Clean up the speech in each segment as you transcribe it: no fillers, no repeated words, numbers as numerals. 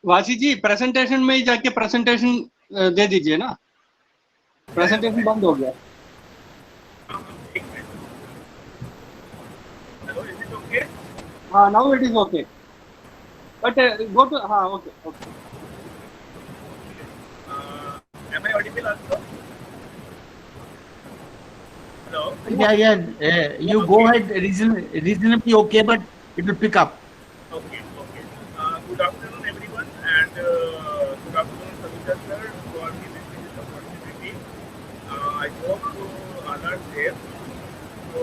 वासी जी प्रेजेंटेशन में ही जाके प्रेजेंटेशन दे दीजिए ना, प्रेजेंटेशन बंद हो गया। हाँ, now it is okay. But go to okay. Am I audible also? Hello. Yeah. You go ahead reasonably okay, but it will pick up. Okay. Good afternoon, everyone, and good afternoon, Savita sir, for giving me this opportunity. I hope all are safe. So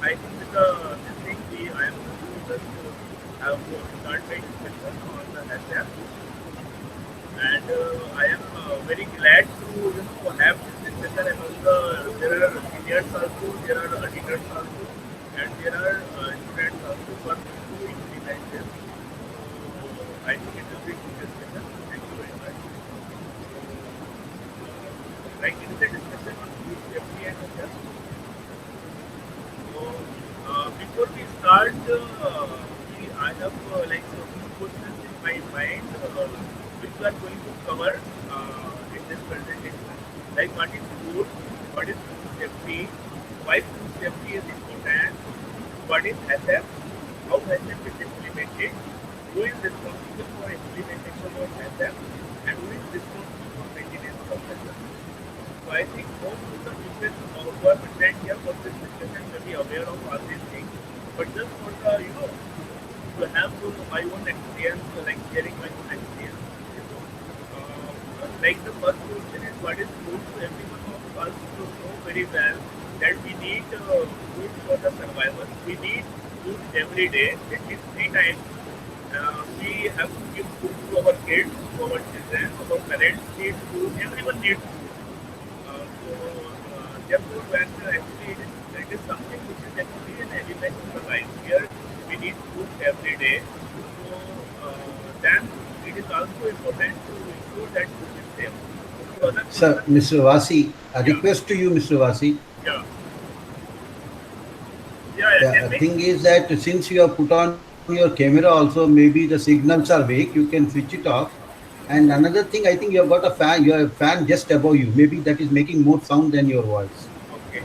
I think this thing I am going to just have to start my discussion on the HF, and I am very glad to have this discussion among there are seniors also, there are auditors also, and there are students also who are going to implement this. I think it will be good discussion. Thank you very much. Right, it is a discussion on food safety and health. So, before we start, I have like a few questions in my mind which we are going to cover in this presentation. Like what is food, what is food safety, why food safety is important, what is HF, how HF is implemented, who is responsible for implementation of HF, and who is responsible for maintenance of HF. So I think most of the people who are present here for this discussion will be aware of all these things. But just for the, to have my own experience, like sharing my own experience. Like the first question is what is food? So everyone of us know very well that we need food for the survival. We need food every day, at least 3 times. We have to give food to our kids, to our children, our parents need food, everyone needs food. Therefore, when actually it is something which is actually an element of the life here, we need food every day. So then it is also important to ensure that food is safe. So Sir, Mr. Vasi, a request to you, Mr. Vasi. Yeah. The thing is that since you have put on your camera also, maybe the signals are weak, you can switch it off. And another thing, I think you have got a fan, you have a fan just above you. Maybe that is making more sound than your voice. Okay.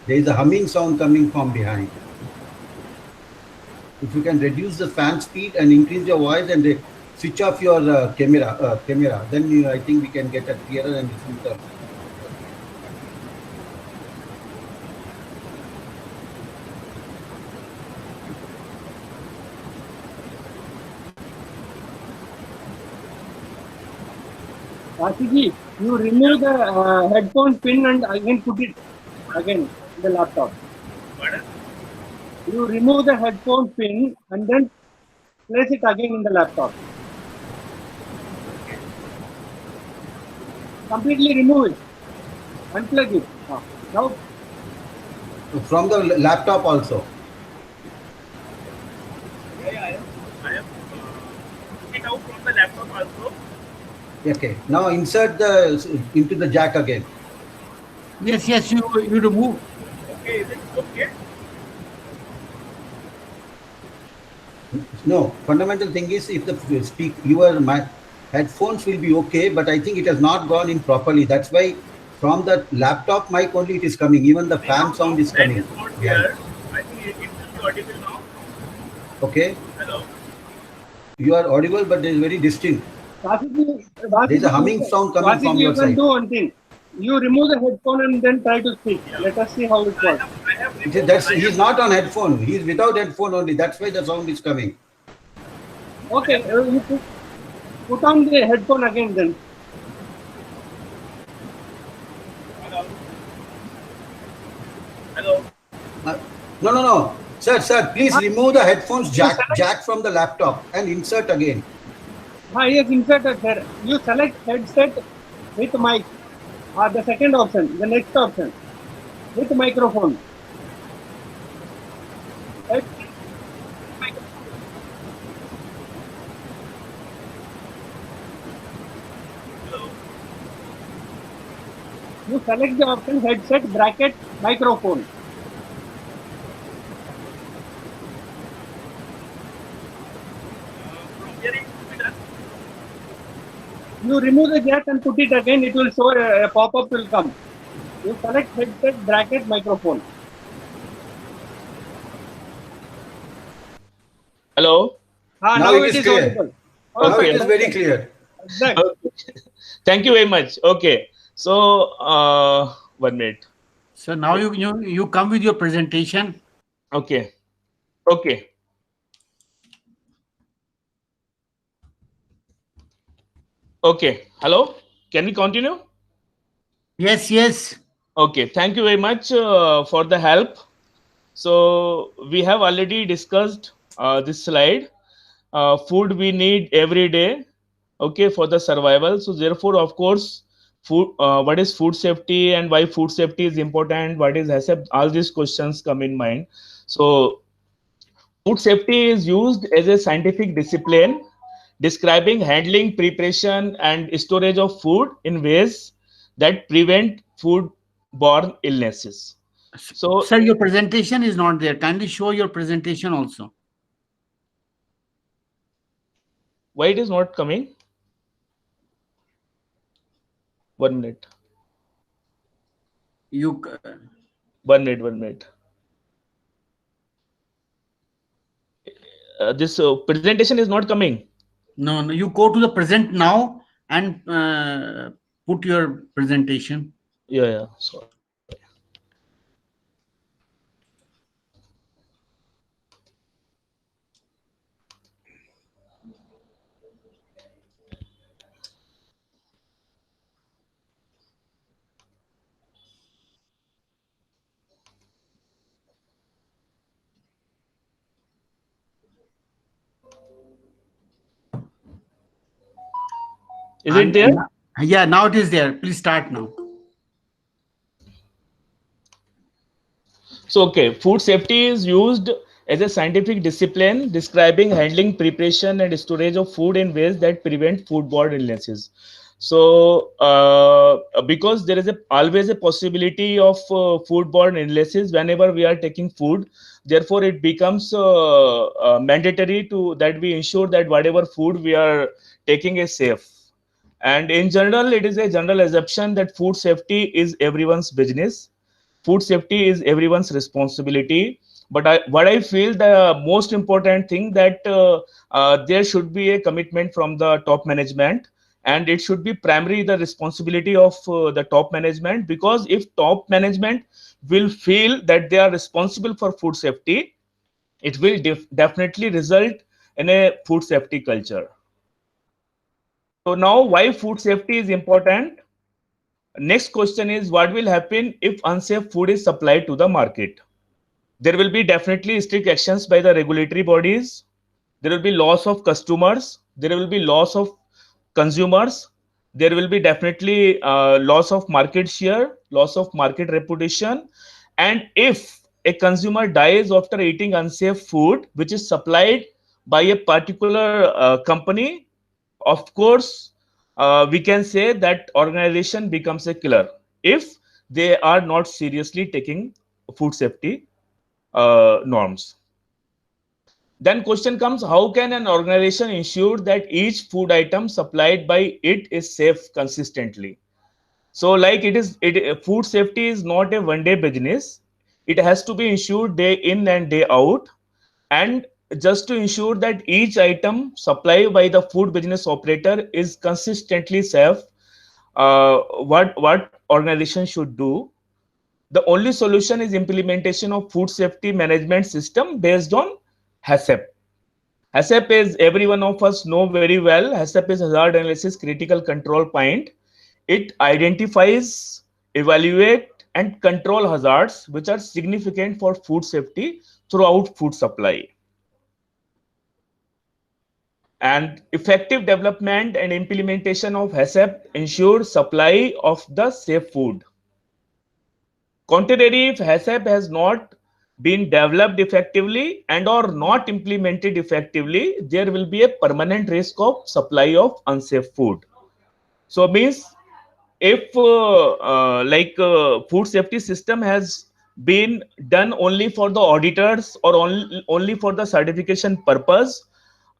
There is a humming sound coming from behind. If you can reduce the fan speed and increase your voice and switch off your camera, then I think we can get a clearer and smoother. Vasi, you remove the headphone pin and again put it again in the laptop. Pardon? You remove the headphone pin and then place it again in the laptop. Completely remove it. Unplug it. Now. From the laptop also. I have took it out from the laptop also. Okay. Now insert into the jack again. Yes. You remove. Okay, is it okay? No, fundamental thing is if the your headphones will be okay, but I think it has not gone in properly. That's why from the laptop mic only it is coming. Even the fan sound is coming. That is not here. I think it will be audible now. Okay. Hello. You are audible, but there is very distinct. There is a humming sound coming from your side. You can do one thing. You remove the headphone and then try to speak. Yeah. Let us see how it works. He is not on headphone. He is without headphone only. That's why the sound is coming. Okay, you put on the headphone again then. Hello. No. Sir, please remove the headphones jack from the laptop and insert again. Yes, inserted, sir. You select headset with mic. The second option, the next option, with microphone. You select the option headset bracket microphone. From here it will be done. You remove the gas and put it again, it will show a pop-up will come. You select headset, bracket, microphone. Hello. Now it is clear. audible. Now Okay. it is very clear. Exact. Okay. Thank you very much. Okay. So 1 minute. So now you come with your presentation. Okay. Okay. Okay. Hello. Can we continue? Yes, yes. Okay. Thank you very much for the help. So we have already discussed this slide. Food we need every day, okay, for the survival. So therefore, of course, food. What is food safety and why food safety is important? What is HACCP? All these questions come in mind. So food safety is used as a scientific discipline describing handling, preparation, and storage of food in ways that prevent food-borne illnesses. So Sir, your presentation is not there. Kindly show your presentation also. why it is not coming? 1 minute. You 1 minute. 1 minute. This presentation is not coming. no, you go to the present now and put your presentation. Yeah. Sorry. Is it there? Yeah, now it is there. Please start now. So, okay, food safety is used as a scientific discipline describing handling, preparation, and storage of food in ways that prevent foodborne illnesses. So, because there is always a possibility of foodborne illnesses whenever we are taking food, therefore it becomes mandatory to that we ensure that whatever food we are taking is safe. And in general, it is a general assumption that food safety is everyone's business. Food safety is everyone's responsibility. But what I feel the most important thing that there should be a commitment from the top management, and it should be primarily the responsibility of the top management, because if top management will feel that they are responsible for food safety, it will definitely result in a food safety culture. So now, why food safety is important? Next question is, what will happen if unsafe food is supplied to the market? There will be definitely strict actions by the regulatory bodies. There will be loss of customers. There will be loss of consumers. There will be definitely loss of market share, loss of market reputation. And if a consumer dies after eating unsafe food, which is supplied by a particular company, of course, we can say that organization becomes a killer if they are not seriously taking food safety norms. Then question comes, how can an organization ensure that each food item supplied by it is safe consistently? So like food safety is not a one day business. It has to be ensured day in and day out. And just to ensure that each item supplied by the food business operator is consistently safe, what organization should do? The only solution is implementation of food safety management system based on HACCP. HACCP is, every one of us know very well, HACCP is hazard analysis critical control point. It identifies, evaluate, and control hazards which are significant for food safety throughout food supply. And effective development and implementation of HACCP ensure supply of the safe food. Contrary, if HACCP has not been developed effectively and or not implemented effectively, there will be a permanent risk of supply of unsafe food. So means if food safety system has been done only for the auditors or only for the certification purpose,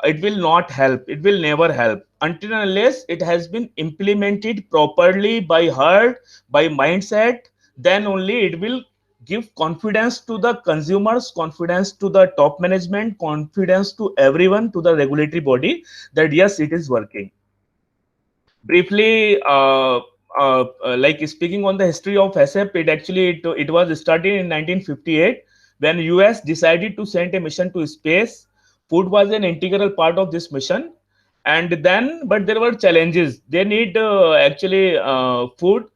it will not help. It will never help until and unless it has been implemented properly by heart, by mindset, then only it will give confidence to the consumers, confidence to the top management, confidence to everyone, to the regulatory body, that yes, it is working. Briefly, like speaking on the history of HACCP, it was started in 1958 when US decided to send a mission to space. Food was an integral part of this mission, and then but there were challenges. They need food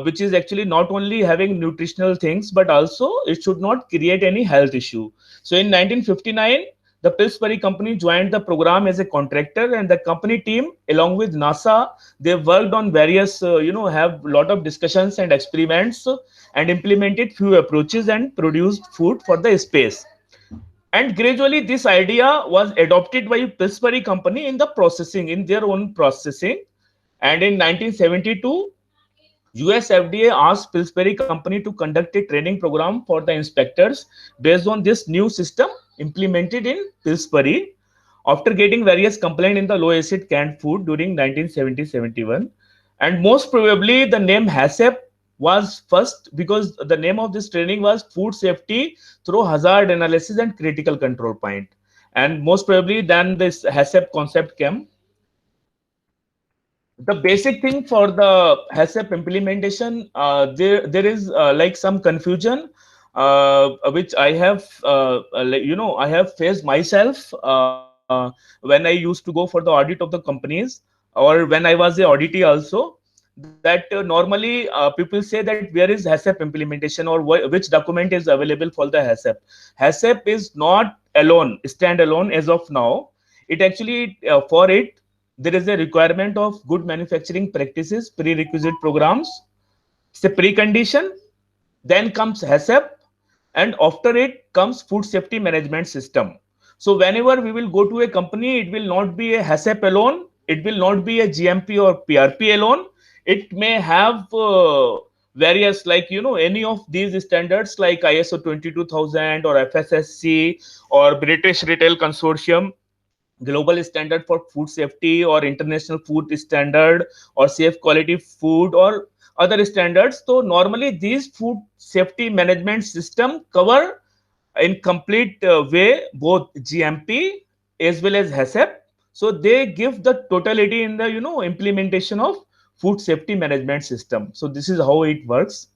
which is actually not only having nutritional things, but also it should not create any health issue. So in 1959, the Pillsbury company joined the program as a contractor, and the company team, along with NASA, they worked on various, have a lot of discussions and experiments, and implemented few approaches and produced food for the space. And gradually, this idea was adopted by Pillsbury company in the processing, in their own processing. And in 1972, US FDA asked Pillsbury company to conduct a training program for the inspectors based on this new system implemented in Pillsbury after getting various complaints in the low acid canned food during 1970-71. And most probably the name HACCP was first because the name of this training was Food Safety Through Hazard Analysis and Critical Control Point. And most probably then this HACCP concept came. The basic thing for the HACCP implementation, there is like some confusion, which I have, I have faced myself when I used to go for the audit of the companies, or when I was a auditee also. That normally people say that where is HACCP implementation, or which document is available for the HACCP. HACCP is not alone, standalone as of now. It actually, for it, there is a requirement of good manufacturing practices, prerequisite programs. It's a precondition. Then comes HACCP, and after it comes food safety management system. So whenever we will go to a company, it will not be a HACCP alone. It will not be a GMP or PRP alone. It may have various, like, any of these standards like ISO 22000 or FSSC or British Retail Consortium, global standard for food safety, or international food standard, or safe quality food, or other standards. So normally these food safety management system cover in complete way both GMP as well as HACCP. So they give the totality in the implementation of food safety management system. So this is how it works.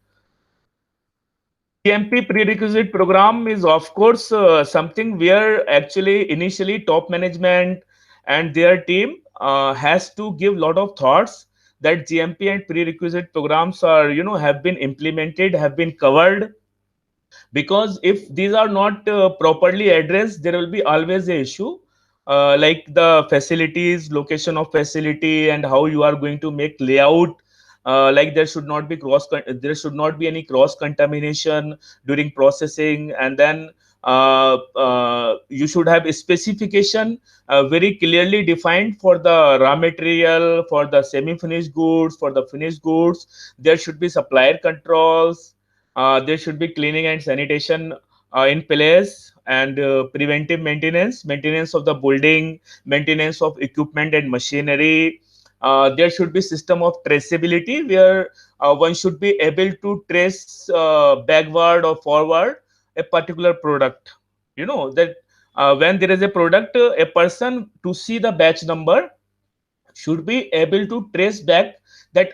GMP prerequisite program is, of course, something where actually initially top management and their team has to give a lot of thoughts that GMP and prerequisite programs are, have been implemented, have been covered. Because if these are not properly addressed, there will be always a issue, like the facilities, location of facility, and how you are going to make layout. Like there should not be any cross contamination during processing, and then you should have a specification very clearly defined for the raw material, for the semi-finished goods, for the finished goods. There should be supplier controls. There should be cleaning and sanitation in place, and preventive maintenance of the building, maintenance of equipment and machinery. There should be system of traceability where one should be able to trace backward or forward a particular product. That when there is a product, a person to see the batch number should be able to trace back that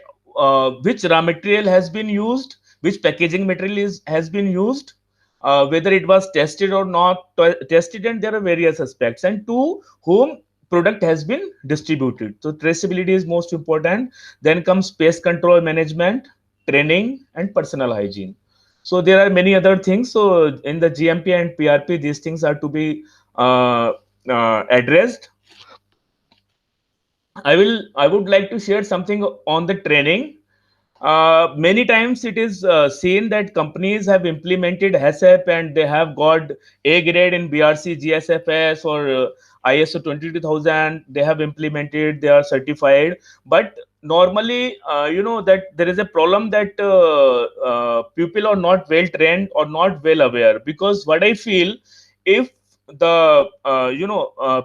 which raw material has been used, which packaging material has been used, whether it was tested or not tested, and there are various aspects, and to whom product has been distributed. So traceability is most important. Then comes pest control management, training, and personal hygiene. So there are many other things. So in the GMP and PRP, these things are to be addressed. I would like to share something on the training. Many times it is seen that companies have implemented HACCP and they have got A grade in BRC, GSFS, or ISO 22000. They have implemented, they are certified. But normally, that there is a problem that people are not well trained or not well aware. Because what I feel, if the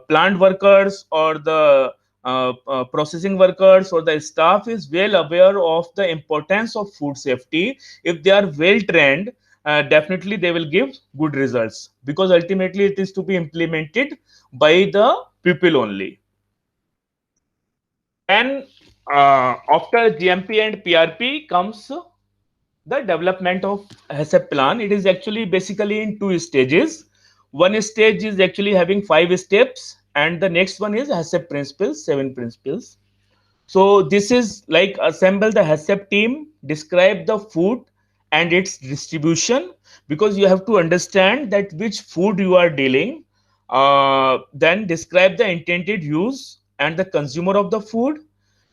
plant workers or the processing workers or the staff is well aware of the importance of food safety, if they are well trained, definitely they will give good results, because ultimately it is to be implemented by the people only. And after GMP and PRP comes the development of HACCP plan. It is actually basically in two stages. One stage is actually having 5 steps, and the next one is HACCP principles, 7 principles. So this is like assemble the HACCP team, describe the food and its distribution, because you have to understand that which food you are dealing. Then describe the intended use and the consumer of the food.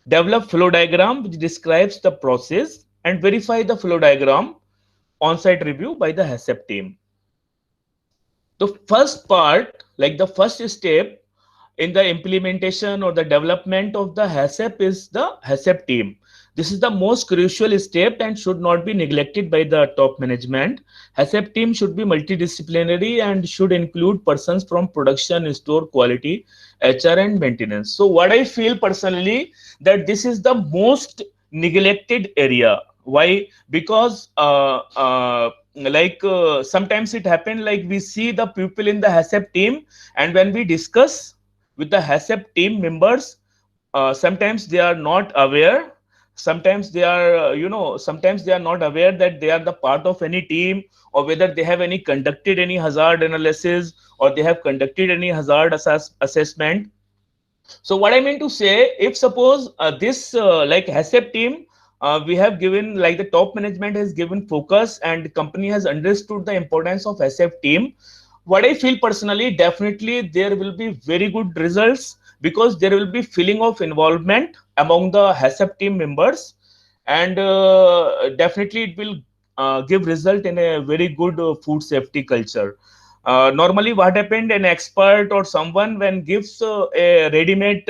Develop flow diagram which describes the process, and verify the flow diagram on-site review by the HACCP team. The first part, like the first step in the implementation or the development of the HACCP is the HACCP team. This is the most crucial step and should not be neglected by the top management. HACCP team should be multidisciplinary and should include persons from production, store, quality, HR, and maintenance. So what I feel personally, that this is the most neglected area. Why? Because sometimes it happen, like we see the people in the HACCP team, and when we discuss with the HACCP team members, sometimes they are not aware, sometimes they are sometimes they are not aware that they are the part of any team, or whether they have any conducted any hazard analysis, or they have conducted any hazard assessment. So what I mean to say, if suppose this like HACCP team, we have given, like the top management has given focus and the company has understood the importance of HACCP team, what I feel personally, definitely there will be very good results, because there will be feeling of involvement among the HACCP team members, and definitely it will give result in a very good food safety culture. Normally what happened, an expert or someone when gives a ready-made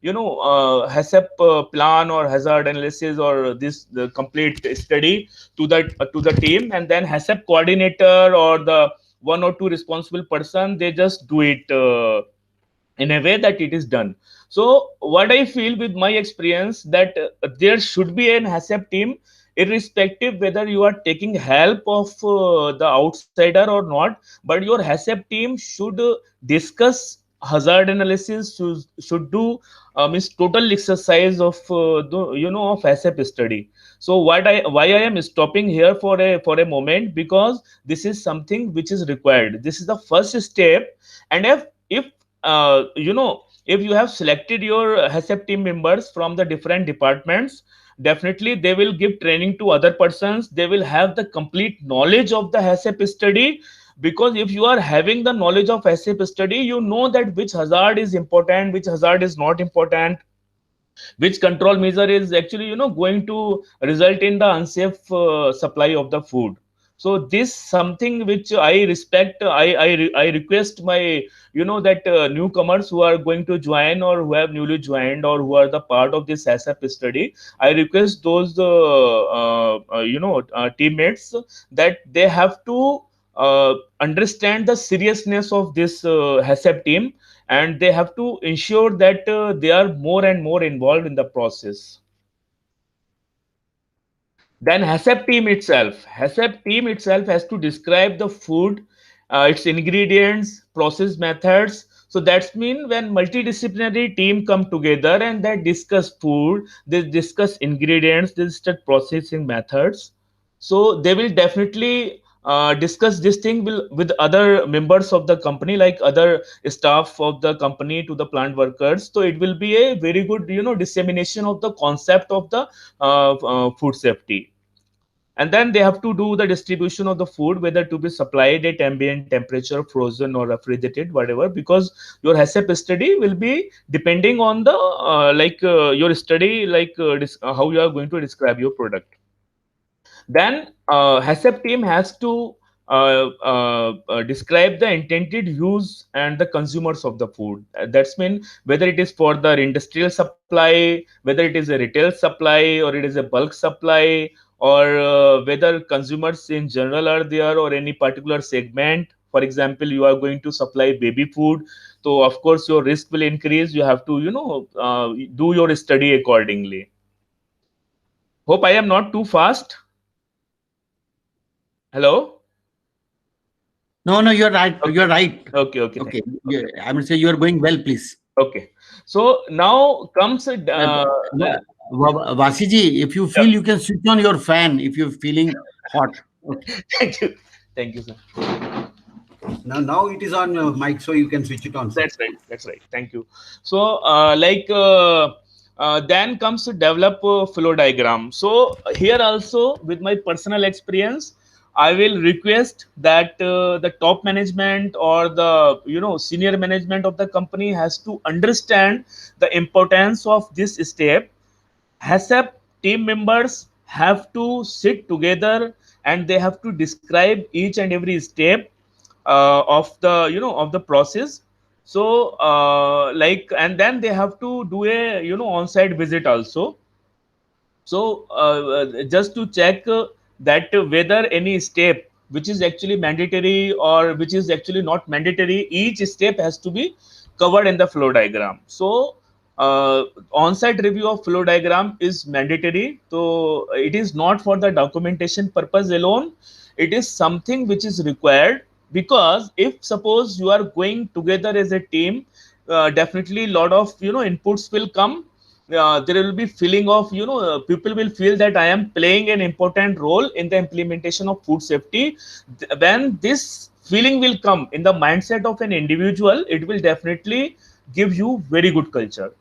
HACCP plan or hazard analysis or this the complete study to the team, and then HACCP coordinator or the one or two responsible person, they just do it in a way that it is done. So what I feel with my experience, that there should be an HACCP team, irrespective whether you are taking help of the outsider or not, but your HACCP team should discuss hazard analysis, should do means total exercise of the of HACCP study. So why I am stopping here for a moment, because this is something which is required. This is the first step, and if if you have selected your HACCP team members from the different departments, definitely they will give training to other persons. They will have the complete knowledge of the HACCP study, because if you are having the knowledge of HACCP study, you know that which hazard is important, which hazard is not important, which control measure is actually going to result in the unsafe supply of the food. So this something which I respect. I request my that newcomers who are going to join, or who have newly joined, or who are the part of this HACCP study, I request those teammates, that they have to understand the seriousness of this HACCP team, and they have to ensure that they are more and more involved in the process. Then HACCP team itself has to describe the food, its ingredients, process methods. So that's mean when multidisciplinary team come together and they discuss food, they discuss ingredients, they discuss processing methods. So they will definitely discuss this thing with other members of the company, like other staff of the company, to the plant workers. So it will be a very good dissemination of the concept of the food safety. And then they have to do the distribution of the food, whether to be supplied at ambient temperature, frozen or refrigerated, whatever, because your HACCP study will be depending on the your study, how you are going to describe your product. Then HACCP team has to describe the intended use and the consumers of the food. That's mean whether it is for the industrial supply, whether it is a retail supply, or it is a bulk supply, or whether consumers in general are there, or any particular segment. For example, you are going to supply baby food, so of course your risk will increase. You have to do your study accordingly. Hope I am not too fast. Hello. No, no, you're right. Okay. You're right. Okay. Okay. Yeah, I would say you are going well, please. Okay. So now comes Vasiji, if you feel, you can switch on your fan if you're feeling hot. Okay. Thank you, sir. Now it is on mic, so you can switch it on, sir. That's right. Thank you. So, then comes to develop flow diagram. So here also, with my personal experience, I will request that the top management or the senior management of the company has to understand the importance of this step. HACCP team members have to sit together and they have to describe each and every step of the of the process. So and then they have to do a on-site visit also. So just to check that whether any step which is actually mandatory or which is actually not mandatory, each step has to be covered in the flow diagram. So on-site review of flow diagram is mandatory. So it is not for the documentation purpose alone. It is something which is required, because if suppose you are going together as a team, definitely a lot of inputs will come. There will be feeling of people will feel that I am playing an important role in the implementation of food safety. When this feeling will come in the mindset of an individual, it will definitely give you very good culture.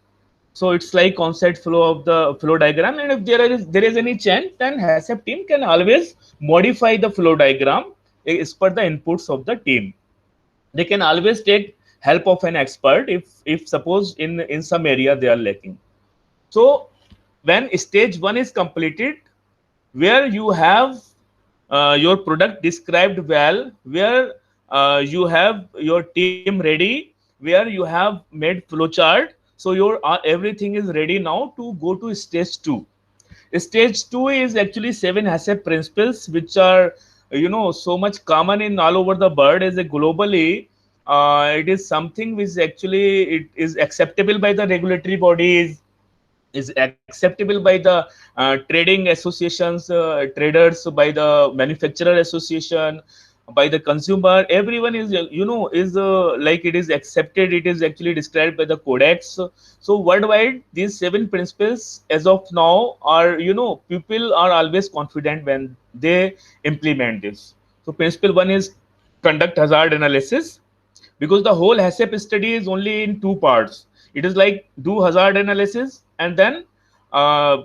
So it's like on-site flow of the flow diagram, and if there is any change, then HACCP team can always modify the flow diagram as per the inputs of the team. They can always take help of an expert if suppose in some area they are lacking. So when stage 1 is completed, where you have your product described well, where you have your team ready, where you have made flowchart, so your everything is ready now to go to stage 2. Stage 2 is actually 7 HACCP principles, which are so much common in all over the world as a globally. It is something which actually it is acceptable by the regulatory bodies, is acceptable by the trading associations, traders, by the manufacturer association, by the consumer. Everyone is is like it is accepted. It is actually described by the codex. So worldwide, these 7 principles as of now are people are always confident when they implement this. So principle 1 is conduct hazard analysis, because the whole HACCP study is only in 2 parts. It is like do hazard analysis and then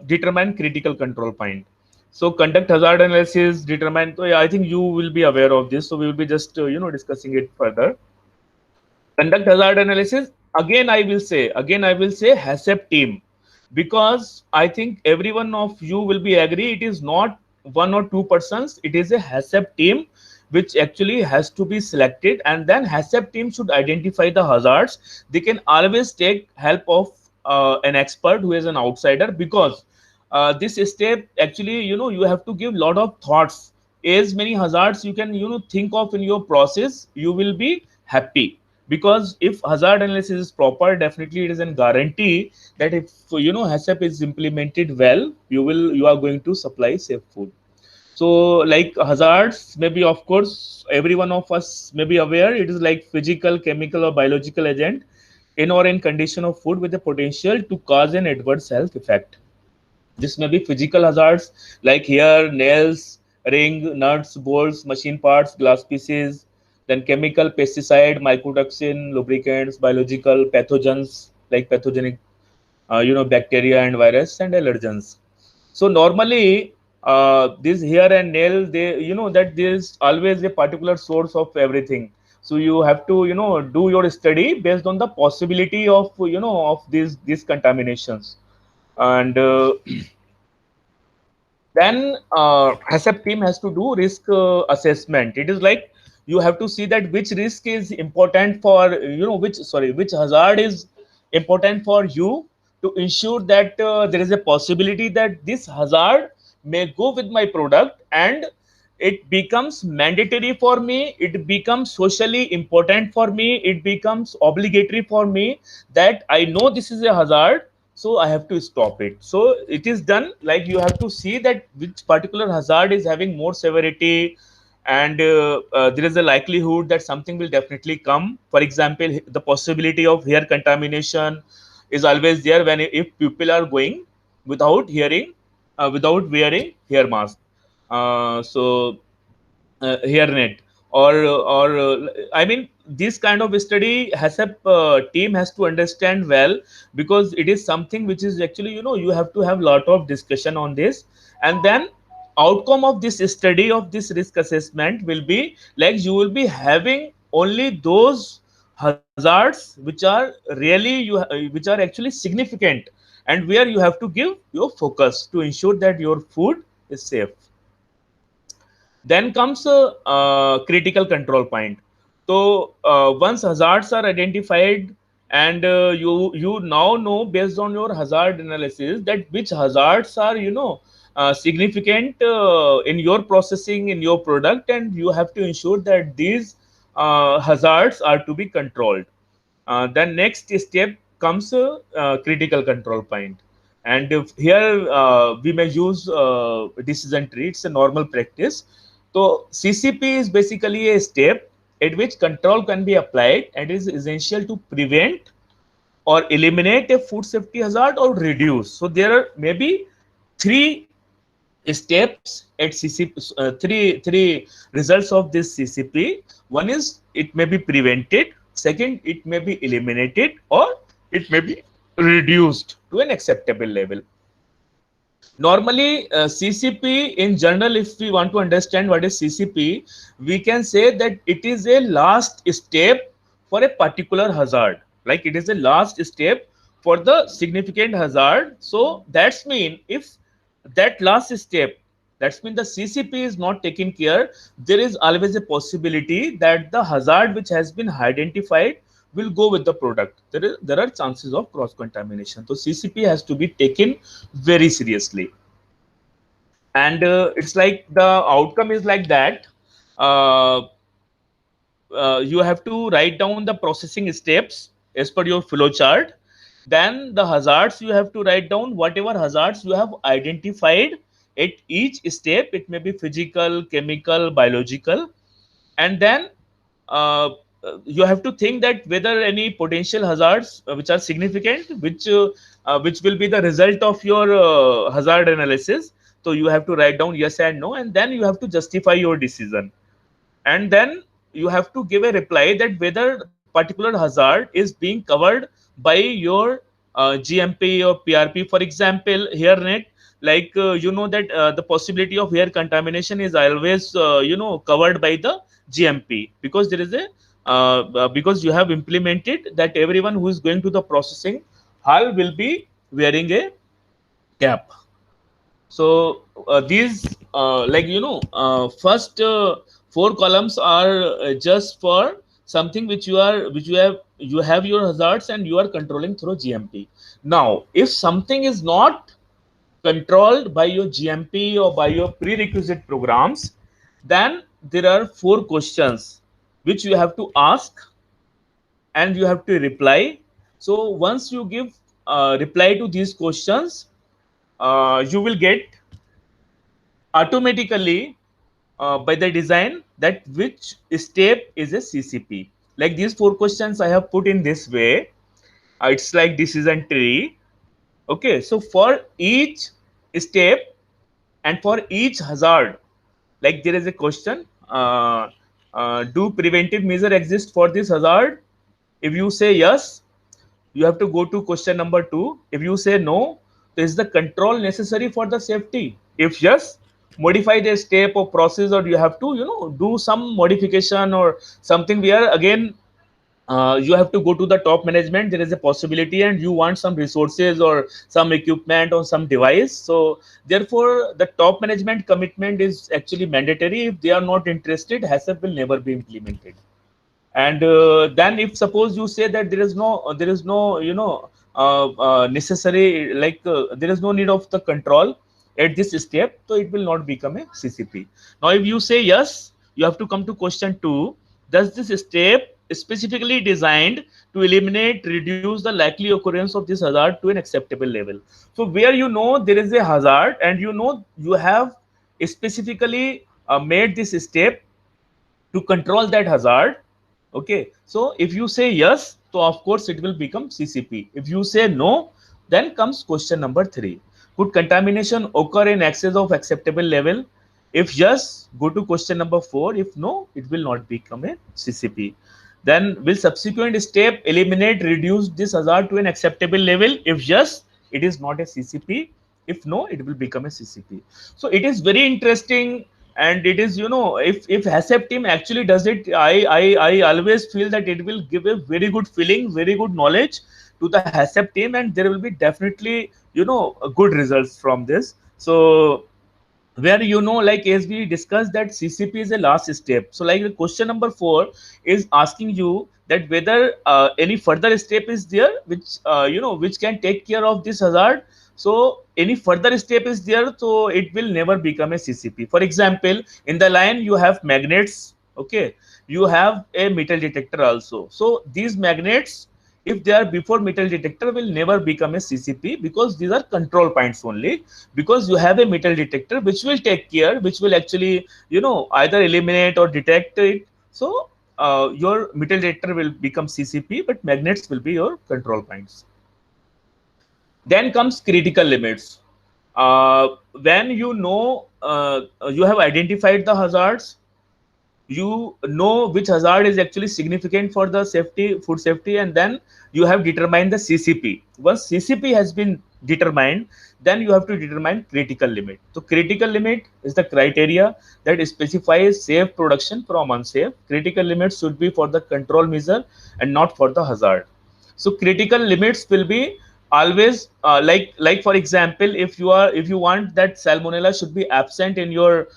determine critical control point. So conduct hazard analysis, determine. So yeah, I think you will be aware of this. So we will be just discussing it further. Conduct hazard analysis. Again, I will say HACCP team, because I think every one of you will be agree. It is not 1 or 2 persons. It is a HACCP team which actually has to be selected, and then HACCP team should identify the hazards. They can always take help of an expert who is an outsider, because this step actually you have to give lot of thoughts. As many hazards you can think of in your process, you will be happy, because if hazard analysis is proper, definitely it is a guarantee that if HACCP is implemented well, you are going to supply safe food. So like hazards, maybe of course every one of us may be aware, it is like physical, chemical or biological agent in or in condition of food with the potential to cause an adverse health effect. This may be physical hazards like hair, nails, ring, nuts, bolts, machine parts, glass pieces. Then chemical, pesticide, mycotoxin, lubricants, biological, pathogens like pathogenic, bacteria and virus, and allergens. So normally, this hair and nail, they that there is always a particular source of everything. So you have to do your study based on the possibility of of these contaminations, and then HACCP team has to do risk assessment. It is like you have to see that which risk is important for which hazard is important for you, to ensure that there is a possibility that this hazard may go with my product, and it becomes mandatory for me, it becomes socially important for me, it becomes obligatory for me that I know this is a hazard, so I have to stop it. So it is done like you have to see that which particular hazard is having more severity, and there is a likelihood that something will definitely come. For example, the possibility of hair contamination is always there when if people are going without hearing, without wearing hair mask. Hair net, or I mean, this kind of study has a team has to understand well, because it is something which is actually, you know, you have to have lot of discussion on this. And then outcome of this study of this risk assessment will be like you will be having only those hazards which are really which are actually significant, and where you have to give your focus to ensure that your food is safe. Then comes a critical control point. So once hazards are identified, and you now know based on your hazard analysis that which hazards are, you know, significant in your processing, in your product, and you have to ensure that these hazards are to be controlled. Then next step comes critical control point. And if here we may use decision tree, it's a normal practice. So CCP is basically a step at which control can be applied and is essential to prevent or eliminate a food safety hazard or reduce. So there are maybe three steps at CCP, three results of this CCP. One is it may be prevented, second it may be eliminated, or it may be reduced to an acceptable level. Normally CCP in general, if we want to understand what is CCP, we can say that it is a last step for a particular hazard, like it is a last step for the significant hazard. So that's mean if that last step, that's mean the CCP is not taken care, there is always a possibility that the hazard which has been identified will go with the product. There are chances of cross contamination. So CCP has to be taken very seriously. And it's like the outcome is like that. uh, you have to write down the processing steps as per your flow chart. Then the hazards, you have to write down whatever hazards you have identified at each step. It may be physical, chemical, biological. And then uh, you have to think that whether any potential hazards which are significant, which will be the result of your hazard analysis. So you have to write down yes and no, and then you have to justify your decision. And then you have to give a reply that whether particular hazard is being covered by your GMP or PRP. For example, here net, like you know that the possibility of air contamination is always covered by the GMP, because there is a because you have implemented that everyone who is going to the processing hall will be wearing a cap. So these first four columns are just for something which you have your hazards and you are controlling through GMP. Now if something is not controlled by your GMP or by your prerequisite programs, then there are four questions which you have to ask and you have to reply. So once you give reply to these questions, you will get automatically by the design that which step is a CCP. Like these four questions I have put in this way. It's like decision tree. Okay, so for each step and for each hazard, like there is a question, do preventive measure exist for this hazard? If you say yes, you have to go to question number 2. If you say no, is the control necessary for the safety? If yes, modify the step or process, or you have to do some modification or something where again you have to go to the top management. There is a possibility and you want some resources or some equipment or some device. So therefore the top management commitment is actually mandatory. If they are not interested, HACCP will never be implemented. And then if suppose you say that there is no necessary, like there is no need of the control, at this step, so it will not become a CCP. Now, if you say yes, you have to come to question 2. Does this step specifically designed to eliminate, reduce the likely occurrence of this hazard to an acceptable level? So where you know there is a hazard and you know you have specifically made this step to control that hazard. Okay, so if you say yes, so of course it will become CCP. If you say no, then comes question number 3. Could contamination occur in excess of acceptable level? If yes, go to question number 4. If no, it will not become a CCP. Then will subsequent step eliminate, reduce this hazard to an acceptable level? If yes, it is not a CCP. If no, it will become a CCP. So it is very interesting, and it is, if HACCP team actually does it, I always feel that it will give a very good feeling, very good knowledge to the HACCP team, and there will be definitely good results from this. So where like as we discussed that CCP is a last step. So like the question number 4 is asking you that whether any further step is there which which can take care of this hazard. So any further step is there, so it will never become a CCP. For example, in the line you have magnets, okay, you have a metal detector also. So these magnets, if they are before metal detector, will never become a CCP, because these are control points only, because you have a metal detector which will take care, which will actually either eliminate or detect it. So your metal detector will become CCP, but magnets will be your control points. Then comes critical limits. When you have identified the hazards, you know which hazard is actually significant for the safety, food safety, and then you have determined the CCP. Once CCP has been determined, then you have to determine critical limit. So critical limit is the criteria that specifies safe production from unsafe. Critical limits should be for the control measure and not for the hazard. So critical limits will be always like for example, if you want that salmonella should be absent in your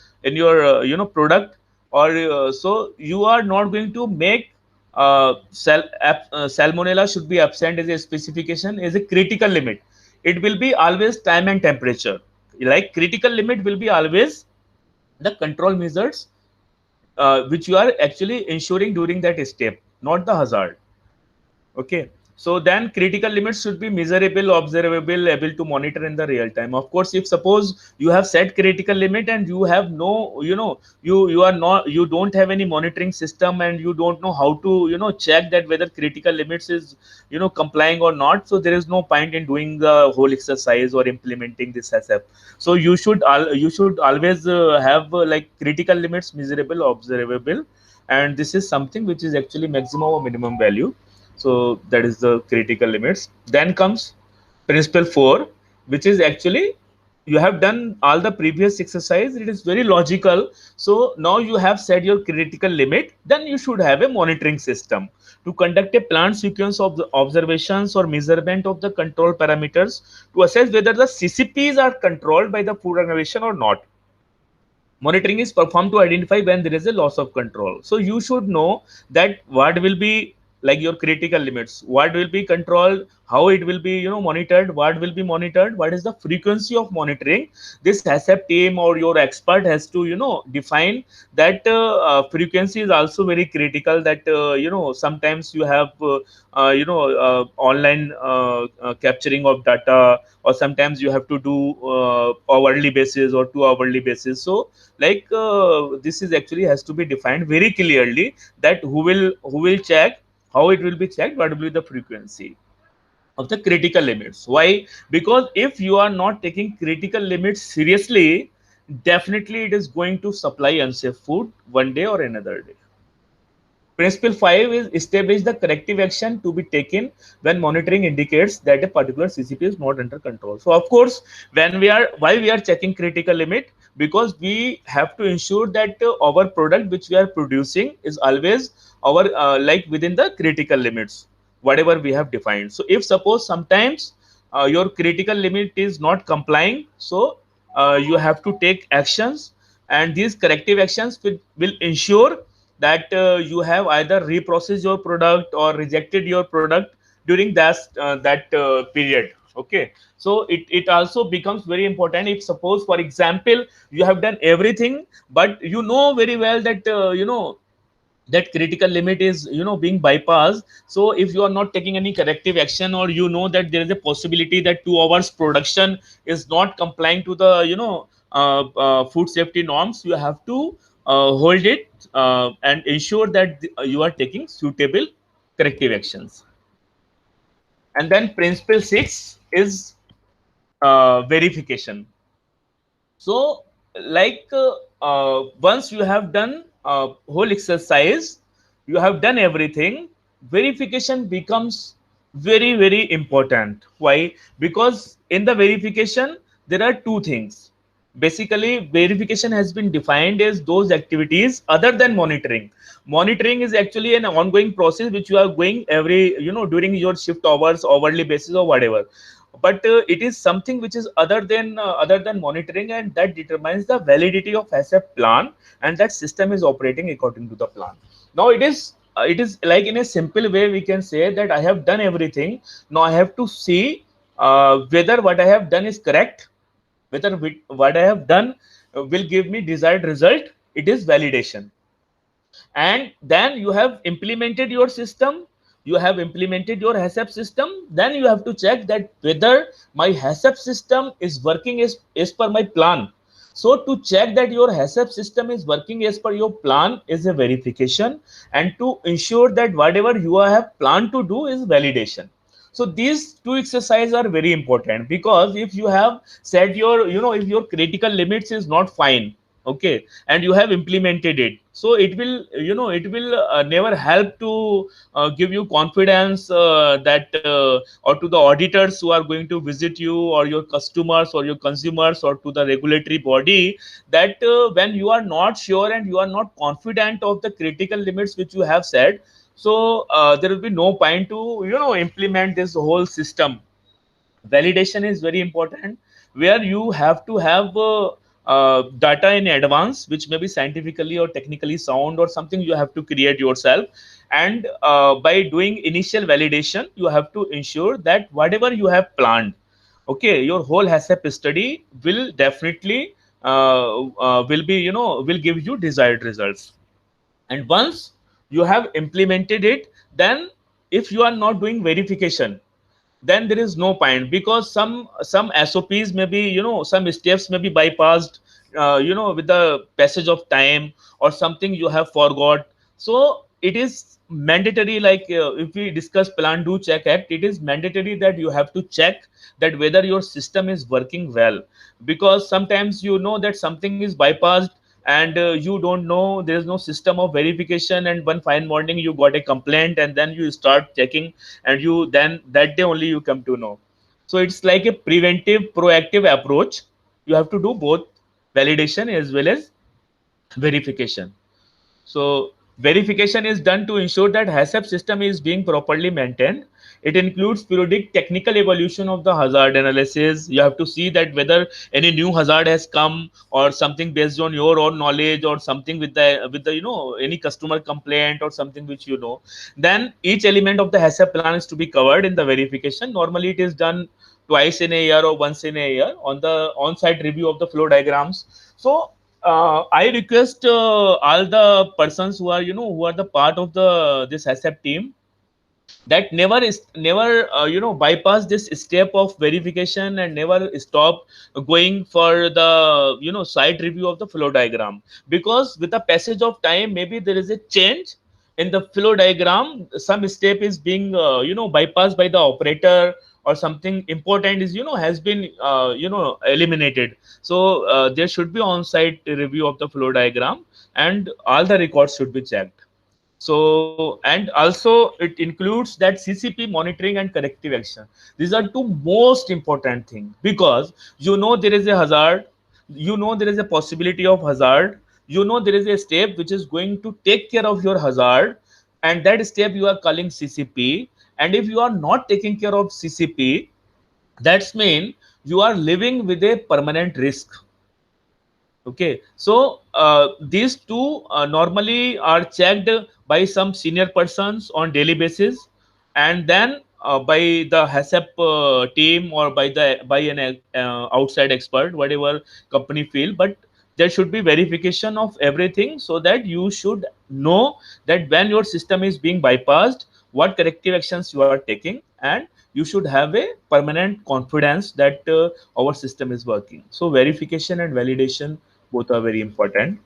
product, or so you are not going to make salmonella should be absent as a specification, as a critical limit. It will be always time and temperature. Like critical limit will be always the control measures which you are actually ensuring during that step, not the hazard. Okay, so then critical limits should be measurable, observable, able to monitor in the real time. Of course, if suppose you have set critical limit and you have no, you are not, you don't have any monitoring system, and you don't know how to check that whether critical limits is complying or not. So there is no point in doing the whole exercise or implementing this HACCP. So you should always have like critical limits measurable, observable, and this is something which is actually maximum or minimum value. So that is the critical limits. Then comes principle 4, which is actually you have done all the previous exercise. It is very logical. So now you have set your critical limit. Then you should have a monitoring system to conduct a planned sequence of the observations or measurement of the control parameters to assess whether the CCPs are controlled by the food organization or not. Monitoring is performed to identify when there is a loss of control. So you should know that what will be like your critical limits, what will be controlled, how it will be monitored, what will be monitored, what is the frequency of monitoring. This HACCP team or your expert has to define that frequency is also very critical. That sometimes you have online capturing of data, or sometimes you have to do hourly basis or 2 hourly basis. So like this is actually has to be defined very clearly, that who will check, how it will be checked, what will be the frequency of the critical limits. Why? Because if you are not taking critical limits seriously, definitely it is going to supply unsafe food one day or another day. Principle 5 is establish the corrective action to be taken when monitoring indicates that a particular CCP is not under control. So of course, why we are checking critical limit, because we have to ensure that our product which we are producing is always our like within the critical limits, whatever we have defined. So if suppose sometimes your critical limit is not complying, so you have to take actions, and these corrective actions will ensure that you have either reprocessed your product or rejected your product during that period. Okay, so it also becomes very important if suppose for example you have done everything, but you know very well that that critical limit is being bypassed. So if you are not taking any corrective action, or you know that there is a possibility that 2 hours production is not complying to the food safety norms, you have to hold it and ensure that you are taking suitable corrective actions. And then principle 6 is verification. So, like once you have done whole exercise, you have done everything. Verification becomes very very important. Why? Because in the verification there are two things. Basically, verification has been defined as those activities other than monitoring. Monitoring is actually an ongoing process which you are going every during your shift hours, hourly basis, or whatever, but it is something which is other than monitoring, and that determines the validity of asset plan, and that system is operating according to the plan. Now it is like, in a simple way we can say that I have done everything. Now I have to see whether what I have done is correct, whether what I have done will give me desired result. It is validation. And then you have implemented your system, you have implemented your HACCP system, then you have to check that whether my HACCP system is working as per my plan. So to check that your HACCP system is working as per your plan is a verification, and to ensure that whatever you have planned to do is validation. So these two exercises are very important, because if you have set your if your critical limits is not fine, okay, and you have implemented it, so it will never help to give you confidence that or to the auditors who are going to visit you, or your customers, or your consumers, or to the regulatory body, that when you are not sure and you are not confident of the critical limits which you have set, so there will be no point to implement this whole system. Validation is very important, where you have to have data in advance, which may be scientifically or technically sound, or something you have to create yourself. And by doing initial validation, you have to ensure that whatever you have planned, okay, your whole HACCP study will definitely will be will give you desired results. And once you have implemented it, then if you are not doing verification, then there is no point, because some SOPs may be some steps may be bypassed with the passage of time, or something you have forgot. So it is mandatory, like if we discuss plan do check act, it is mandatory that you have to check that whether your system is working well, because sometimes that something is bypassed, and you don't know, there is no system of verification, and one fine morning you got a complaint, and then you start checking, and you then that day only you come to know. So it's like a preventive proactive approach. You have to do both validation as well as verification. So verification is done to ensure that HACCP system is being properly maintained. It includes periodic technical evaluation of the hazard analysis. You have to see that whether any new hazard has come, or something based on your own knowledge, or something with the any customer complaint, or something which Then each element of the HACCP plan is to be covered in the verification. Normally it is done twice in a year or once in a year on the on-site review of the flow diagrams. So I request all the persons who are who are the part of the this HACCP team, that never bypass this step of verification, and never stop going for the site review of the flow diagram, because with the passage of time, maybe there is a change in the flow diagram, some step is being bypassed by the operator, or something important is has been eliminated. So there should be on site review of the flow diagram, and all the records should be checked. So, and also it includes that CCP monitoring and corrective action. These are two most important things, because there is a hazard, there is a possibility of hazard, there is a step which is going to take care of your hazard, and that step you are calling CCP. And if you are not taking care of CCP, that's mean you are living with a permanent risk. Okay, so these two normally are checked by some senior persons on daily basis, and then by the HACCP team or by an outside expert, whatever company feel, but there should be verification of everything, so that you should know that when your system is being bypassed, what corrective actions you are taking, and you should have a permanent confidence that our system is working. So verification and validation both are very important.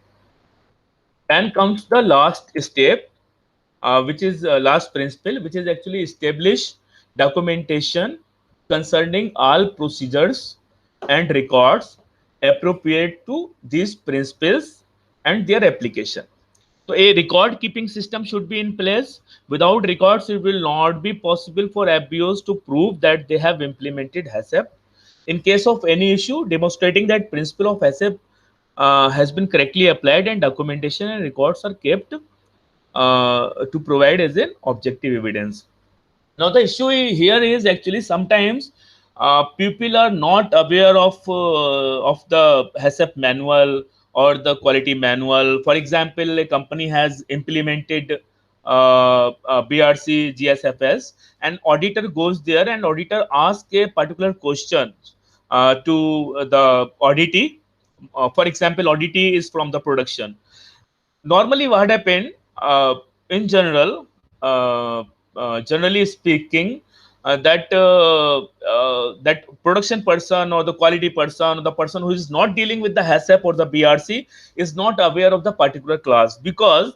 Then comes the last step, which is last principle, which is actually establish documentation concerning all procedures and records appropriate to these principles and their application. So a record keeping system should be in place. Without records, it will not be possible for FBOs to prove that they have implemented HACCP. In case of any issue, demonstrating that principle of HACCP has been correctly applied, and documentation and records are kept to provide as an objective evidence. Now the issue here is actually sometimes people are not aware of the HACCP manual or the quality manual. For example, a company has implemented BRC GSFS, and auditor goes there and auditor asks a particular question to the auditee. For example, auditee is from the production. Normally what happened, in general, generally speaking, that production person or the quality person or the person who is not dealing with the HACCP or the BRC is not aware of the particular class, because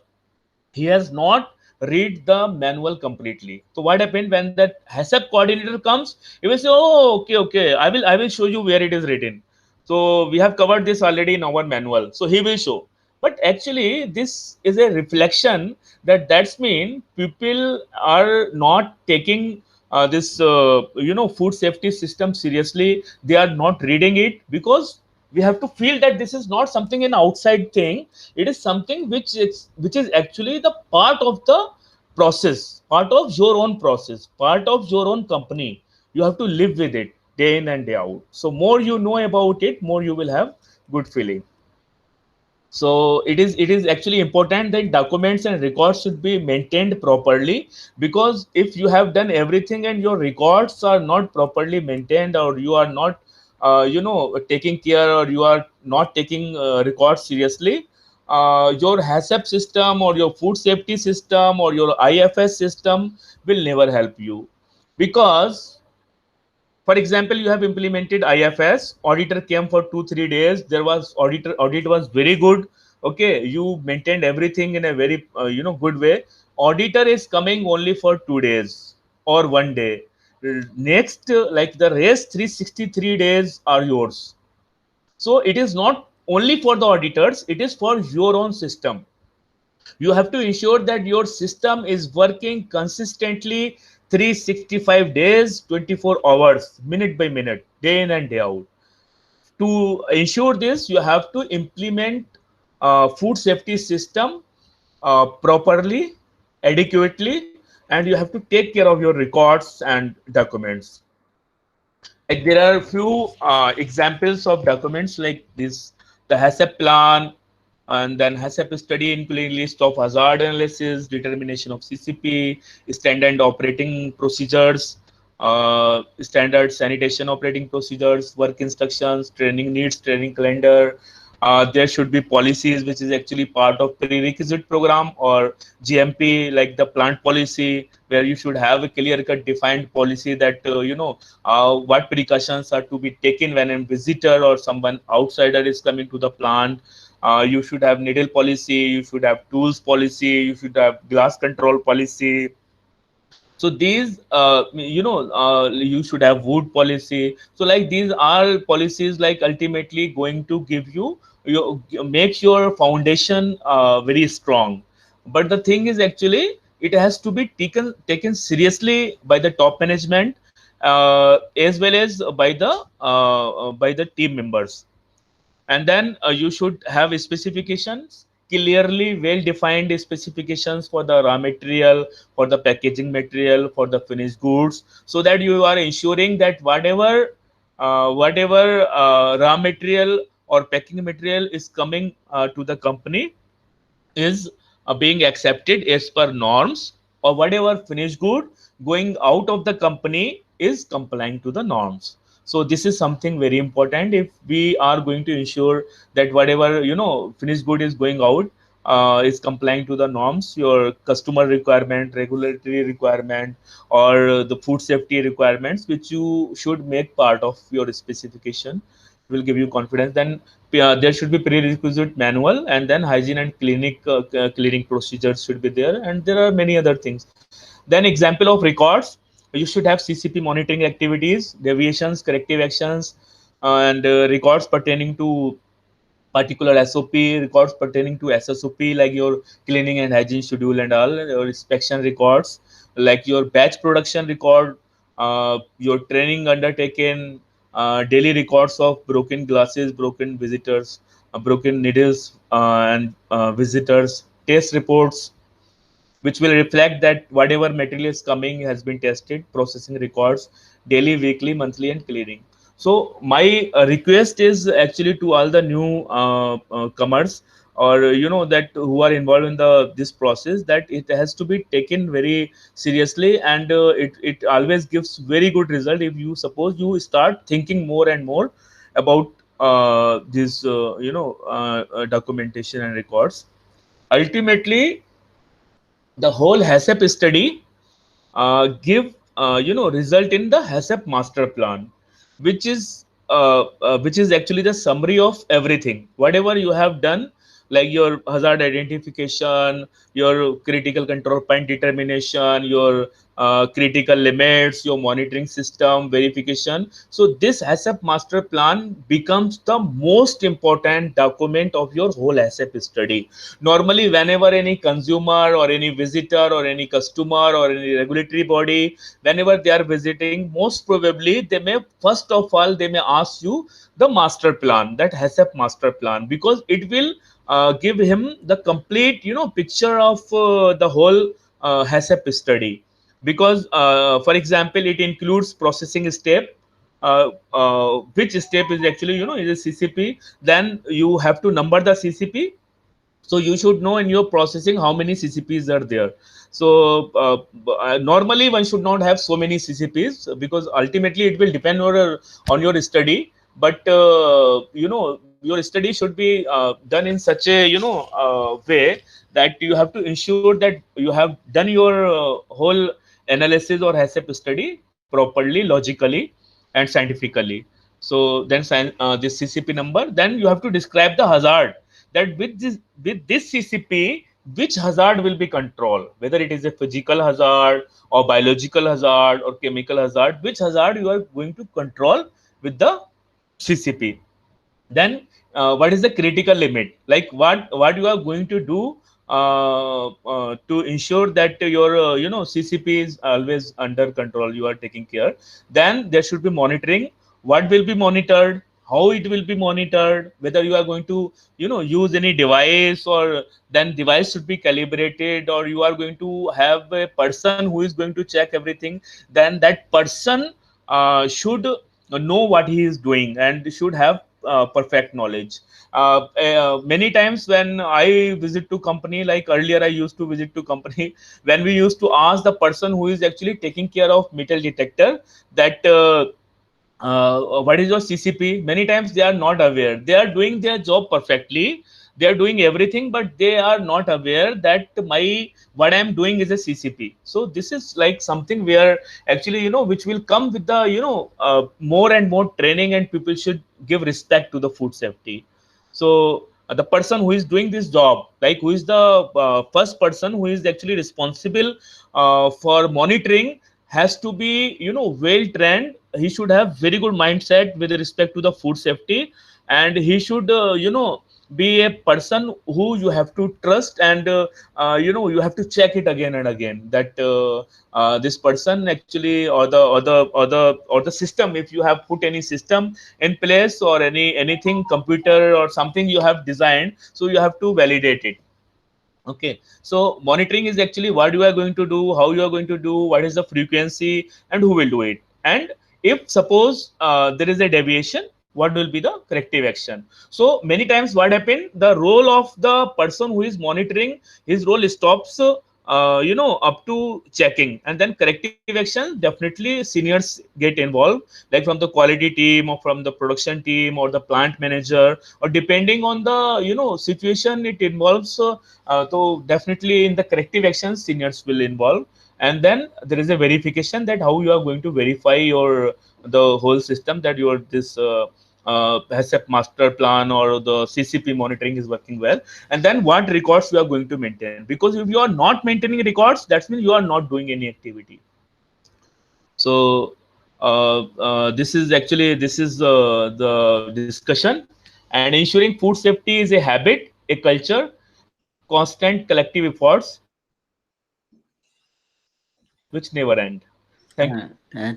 he has not read the manual completely. So what happened, when that HACCP coordinator comes, he will say, oh, okay, I will show you where it is written. So we have covered this already in our manual, so he will show. But actually this is a reflection that that's mean people are not taking this food safety system seriously. They are not reading it, because we have to feel that this is not something an outside thing. It is something which is actually the part of the process, part of your own process, part of your own company. You have to live with it day in and day out. So more you know about it, more you will have good feeling. So it is actually important that documents and records should be maintained properly, because if you have done everything and your records are not properly maintained, or you are not taking care, or you are not taking records seriously, your HACCP system or your food safety system or your IFS system will never help you. Because for example, you have implemented IFS, auditor came for 2-3 days, there was audit was very good, okay, you maintained everything in a very good way. Auditor is coming only for 2 days or 1 day. Next, like the rest 363 days are yours. So it is not only for the auditors, it is for your own system. You have to ensure that your system is working consistently 365 days, 24 hours, minute by minute, day in and day out. To ensure this, you have to implement food safety system properly, adequately, and you have to take care of your records and documents. Like there are a few examples of documents like this: the HACCP plan, and then HACCP study including list of hazard analysis, determination of CCP, standard operating procedures, standard sanitation operating procedures, work instructions, training needs, training calendar. There should be policies, which is actually part of prerequisite program, or GMP, like the plant policy, where you should have a clear-cut defined policy that what precautions are to be taken when a visitor or someone outsider is coming to the plant. You should have needle policy, you should have tools policy, you should have glass control policy. So these you should have wood policy. So like these are policies like ultimately going to give you make your foundation very strong. But the thing is actually it has to be taken seriously by the top management, as well as by the team members. And then you should have specifications, clearly well defined specifications for the raw material, for the packaging material, for the finished goods, so that you are ensuring that whatever raw material or packing material is coming to the company is being accepted as per norms, or whatever finished good going out of the company is complying to the norms. So this is something very important. If we are going to ensure that whatever finished good is going out is complying to the norms, your customer requirement, regulatory requirement, or the food safety requirements, which you should make part of your specification, will give you confidence. Then there should be prerequisite manual, and then hygiene and cleaning procedures should be there, and there are many other things. Then example of records, you should have CCP monitoring activities, deviations, corrective actions, and records pertaining to particular SOP, records pertaining to SSOP, like your cleaning and hygiene schedule and all, your inspection records, like your batch production record, your training undertaken, daily records of broken glasses, broken visitors, broken needles, and visitors, test reports, which will reflect that whatever material is coming has been tested, processing records, daily, weekly, monthly, and cleaning. So my request is actually to all the new comers, or that who are involved in this process, that it has to be taken very seriously, and it always gives very good result if you suppose you start thinking more and more about this documentation and records. Ultimately, the whole HACCP study give result in the HACCP master plan, which is actually the summary of everything whatever you have done, like your hazard identification, your critical control point determination, your critical limits, your monitoring system verification. So this HACCP master plan becomes the most important document of your whole HACCP study. Normally, whenever any consumer or any visitor or any customer or any regulatory body, whenever they are visiting, most probably they may, first of all, they may ask you the master plan, that HACCP master plan, because it will give him the complete picture of the whole HACCP study. Because for example, it includes processing step, which step is actually is a CCP. Then you have to number the CCP, so you should know in your processing how many CCPs are there. So normally one should not have so many CCPs, because ultimately it will depend on your study. But your study should be done in such a way that you have to ensure that you have done your whole analysis or HACCP study properly, logically, and scientifically. So then this CCP number, then you have to describe the hazard, that with this CCP, which hazard will be controlled, whether it is a physical hazard or biological hazard or chemical hazard, which hazard you are going to control with the CCP. Then what is the critical limit, like what you are going to do to ensure that your CCP is always under control, you are taking care. Then there should be monitoring, what will be monitored, how it will be monitored, whether you are going to use any device, or then device should be calibrated, or you are going to have a person who is going to check everything. Then that person should know what he is doing and should have perfect knowledge. Many times when I visit to company, like earlier I used to visit to company, when we used to ask the person who is actually taking care of metal detector that what is your CCP, many times they are not aware. They are doing their job perfectly, they are doing everything, but they are not aware that what I am doing is a CCP. So this is like something where actually which will come with the more and more training, and people should give respect to the food safety. So the person who is doing this job, like who is the first person who is actually responsible for monitoring, has to be well trained. He should have very good mindset with respect to the food safety, and he should be a person who you have to trust, and you have to check it again and again, that this person actually, or the system, if you have put any system in place, or anything computer or something you have designed, so you have to validate it. Okay, so monitoring is actually what you are going to do, how you are going to do, what is the frequency, and who will do it. And if suppose there is a deviation, what will be the corrective action? So many times what happen, the role of the person who is monitoring, his role stops up to checking, and then corrective action, definitely seniors get involved, like from the quality team or from the production team or the plant manager, or depending on the situation it involves. So definitely in the corrective actions seniors will involve, and then there is a verification that how you are going to verify your the whole system that your this HACCP master plan or the CCP monitoring is working well, and then what records you are going to maintain. Because if you are not maintaining records, that means you are not doing any activity. So this is the discussion, and ensuring food safety is a habit, a culture, constant collective efforts which never end. Thank you.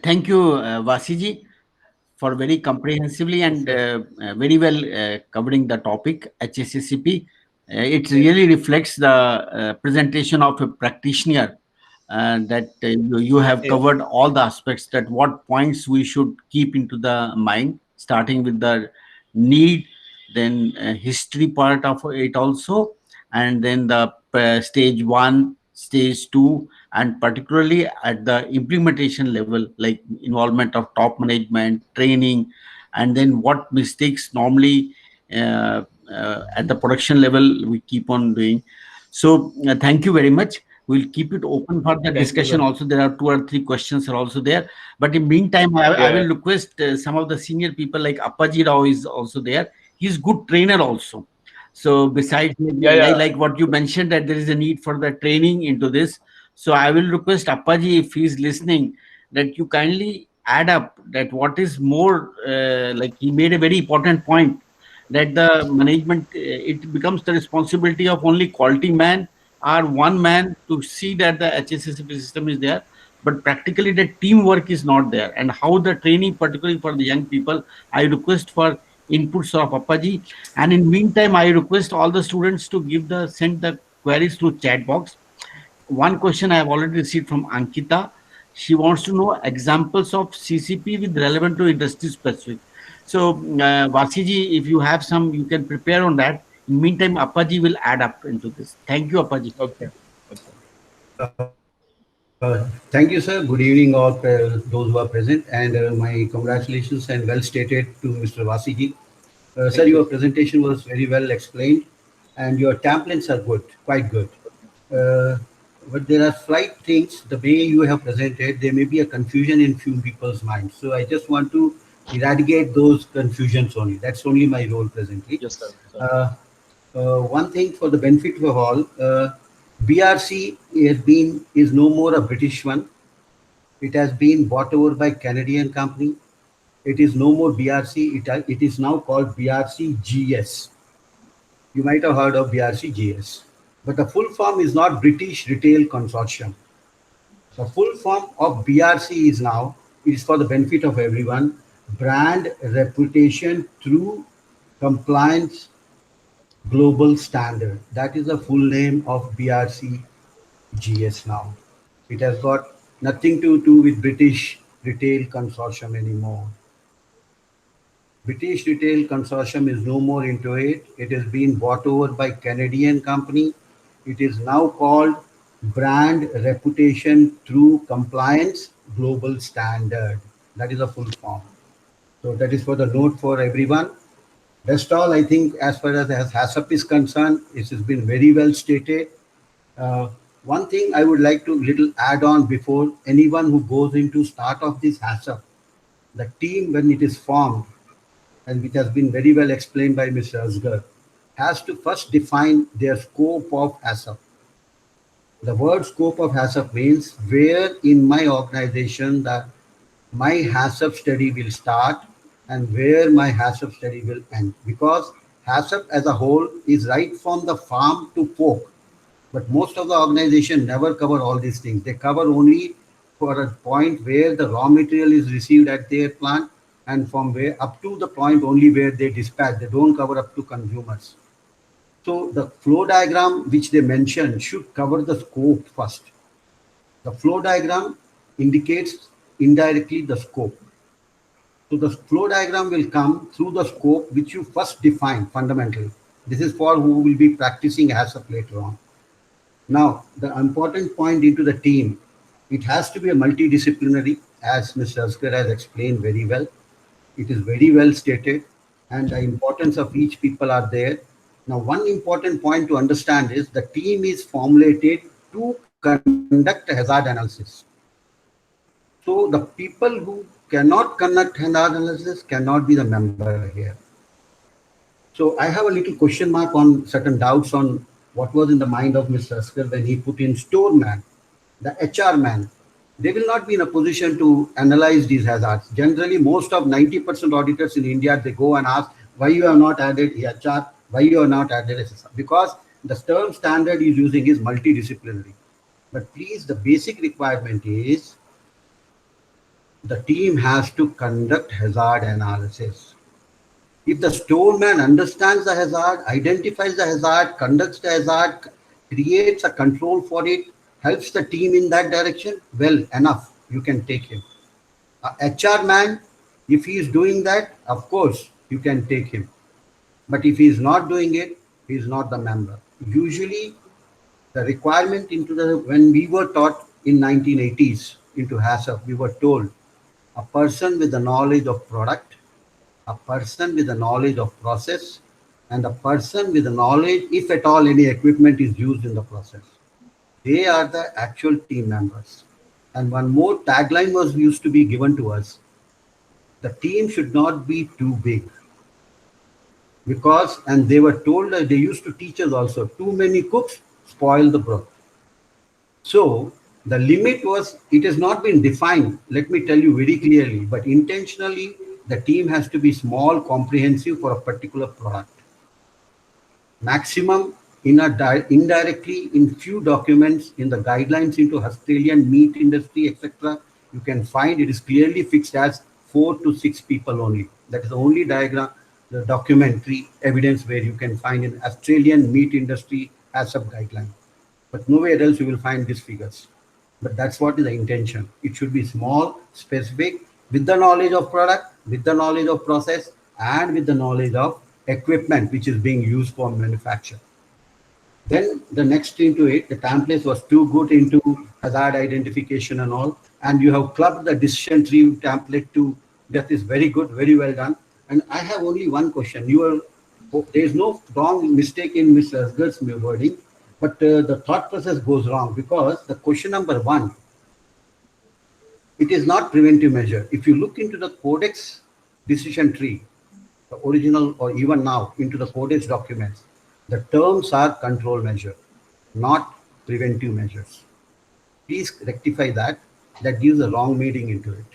Thank you, Vasiji, for very comprehensively and very well covering the topic HACCP. It really reflects the presentation of a practitioner, that you have Yes. covered all the aspects, that what points we should keep into the mind, starting with the need, then history part of it also, and then the stage 1, stage 2, and particularly at the implementation level, like involvement of top management, training, and then what mistakes normally at the production level we keep on doing. So thank you very much. We'll keep it open for the Thank you, sir. discussion also. There are 2 or 3 questions are also there, but in meantime I Yeah. will request some of the senior people, like Appaji Rao is also there. He's good trainer also. So besides maybe Yeah, yeah. like what you mentioned, that there is a need for the training into this. So I will request Appaji, if he's listening, that you kindly add up that what is more, like he made a very important point, that the management, it becomes the responsibility of only quality man or one man to see that the HACCP system is there, but practically the teamwork is not there. And how the training, particularly for the young people, I request for inputs of Appaji. And in meantime, I request all the students to send the queries through chat box. One question I have already received from Ankita. She wants to know examples of CCP with relevant to industry specific. So, Vasiji, if you have some, you can prepare on that. In meantime, Appaji will add up into this. Thank you, Appaji. Okay. Thank you, sir. Good evening, all those who are present, and my congratulations and well stated to Mr. Vasiji. Sir, your presentation was very well explained, and your templates are good, quite good. But there are slight things, the way you have presented, there may be a confusion in few people's minds. So I just want to eradicate those confusions only. That's only my role presently. Yes, sir. One thing for the benefit of all, BRC is no more a British one. It has been bought over by Canadian company. It is no more BRC. It is now called BRC GS. You might have heard of BRC GS, but the full form is not British Retail Consortium. The full form of BRC is for the benefit of everyone, brand reputation through compliance global standard. That is the full name of BRC GS now. It has got nothing to do with British Retail Consortium anymore. British Retail Consortium is no more into it. It has been bought over by Canadian company. It is now called Brand Reputation Through Compliance Global Standard. That is a full form. So that is for the note for everyone. Rest all, I think, as far as HACCP is concerned, it has been very well stated. One thing I would like to little add on before anyone who goes into start of this HACCP, the team when it is formed, and which has been very well explained by Mr. Asgar, has to first define their scope of HACCP. The word scope of HACCP means where in my organization that my HACCP study will start and where my HACCP study will end. Because HACCP as a whole is right from the farm to fork. But most of the organization never cover all these things. They cover only for a point where the raw material is received at their plant, and from where up to the point only where they dispatch. They don't cover up to consumers. So the flow diagram which they mentioned should cover the scope first. The flow diagram indicates indirectly the scope. So the flow diagram will come through the scope which you first define fundamentally. This is for who will be practicing HACCP later on. Now, the important point into the team, it has to be a multidisciplinary, as Mr. Asgar has explained very well. It is very well stated, and the importance of each people are there. Now, one important point to understand is the team is formulated to conduct hazard analysis. So the people who cannot conduct hazard analysis cannot be the member here. So I have a little question mark on certain doubts on what was in the mind of Mr. Asgar when he put in store man, the HR man. They will not be in a position to analyze these hazards. Generally, most of 90% auditors in India, they go and ask why you have not added HR, why you have not added SSR, because the term standard is using is multidisciplinary. But please, the basic requirement is the team has to conduct hazard analysis. If the storeman understands the hazard, identifies the hazard, conducts the hazard, creates a control for it, helps the team in that direction, well, enough, you can take him. A HR man, if he is doing that, of course, you can take him. But if he is not doing it, he is not the member. Usually, the requirement into the, when we were taught in 1980s into HACCP, we were told a person with the knowledge of product, a person with the knowledge of process, and a person with the knowledge, if at all any equipment is used in the process. They are the actual team members. And one more tagline was used to be given to us. The team should not be too big. Because, and they were told, that they used to teach us also, too many cooks spoil the broth. So the limit was, it has not been defined, let me tell you very clearly, but intentionally, the team has to be small, comprehensive for a particular product. Maximum indirectly in few documents in the guidelines into Australian meat industry, etc. You can find it is clearly fixed as 4 to 6 people only. That is the only diagram, the documentary evidence where you can find in Australian meat industry as a guideline. But nowhere else you will find these figures. But that's what is the intention. It should be small, specific, with the knowledge of product, with the knowledge of process, and with the knowledge of equipment which is being used for manufacture. Then the next into it, the template was too good into hazard identification and all, and you have clubbed the decision tree template to that is very good, very well done. And I have only one question. There is no wrong mistake in Mr. Asgar's wording, but the thought process goes wrong because the question number 1, it is not preventive measure. If you look into the codex decision tree, the original or even now into the codex documents, the terms are control measure, not preventive measures. Please rectify that. That gives a wrong meaning into it.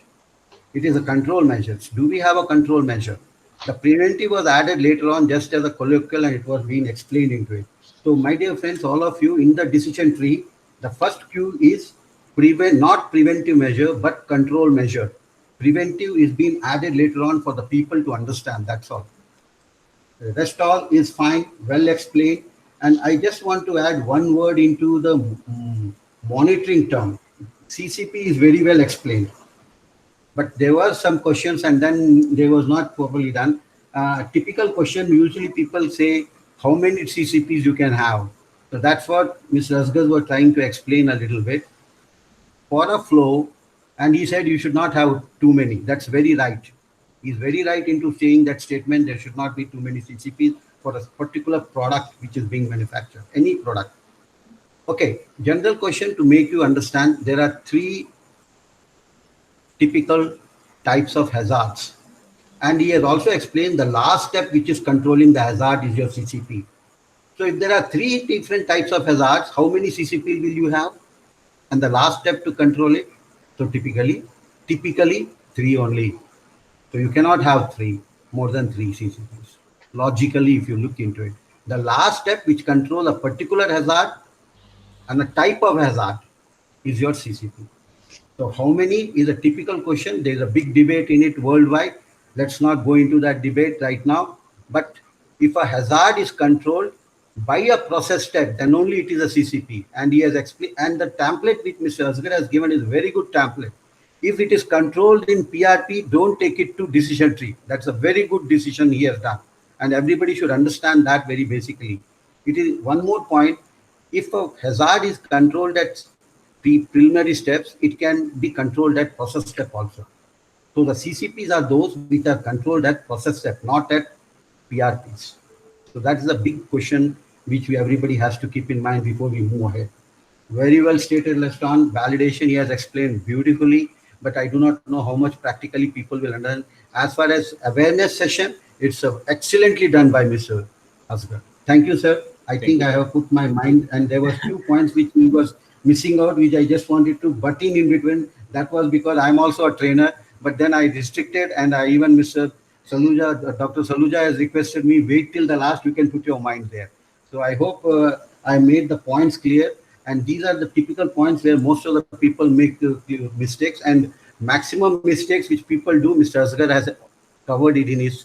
It is a control measures. Do we have a control measure? The preventive was added later on just as a colloquial and it was being explained into it. So my dear friends, all of you in the decision tree, the first Q is not preventive measure, but control measure. Preventive is being added later on for the people to understand, that's all. The rest all is fine, well explained. And I just want to add one word into the monitoring term. CCP is very well explained. But there were some questions and then they was not properly done. Typical question, usually people say, how many CCPs you can have? So that's what Mr. Asgar was trying to explain a little bit. For a flow, and he said you should not have too many. That's very right. He's very right into saying that statement, there should not be too many CCPs for a particular product which is being manufactured, any product. Okay, general question to make you understand, there are 3 typical types of hazards. And he has also explained the last step which is controlling the hazard is your CCP. So if there are 3 different types of hazards, how many CCP will you have? And the last step to control it? So typically 3 only. So you cannot have more than 3 CCPs. Logically, if you look into it. The last step which controls a particular hazard and a type of hazard is your CCP. So how many is a typical question. There's a big debate in it worldwide. Let's not go into that debate right now. But if a hazard is controlled by a process step, then only it is a CCP. And he has explained, and the template which Mr. Asgar has given is a very good template. If it is controlled in PRP, don't take it to decision tree. That's a very good decision he has done. And everybody should understand that very basically. It is one more point. If a hazard is controlled at preliminary steps, it can be controlled at process step also. So the CCPs are those which are controlled at process step, not at PRPs. So that is a big question which everybody has to keep in mind before we move ahead. Very well stated, Leston. Validation he has explained beautifully, but I do not know how much practically people will understand. As far as awareness session, it's excellently done by Mr. Asgar. Thank you, sir. I think I have put my mind, and there were few points which he was missing out, which I just wanted to butt in between. That was because I'm also a trainer, but then I restricted, and I even Mr. Saluja, Dr. Saluja has requested me wait till the last. You can put your mind there. So I hope I made the points clear, and these are the typical points where most of the people make the mistakes, and maximum mistakes which people do. Mr. Asgar has covered it in his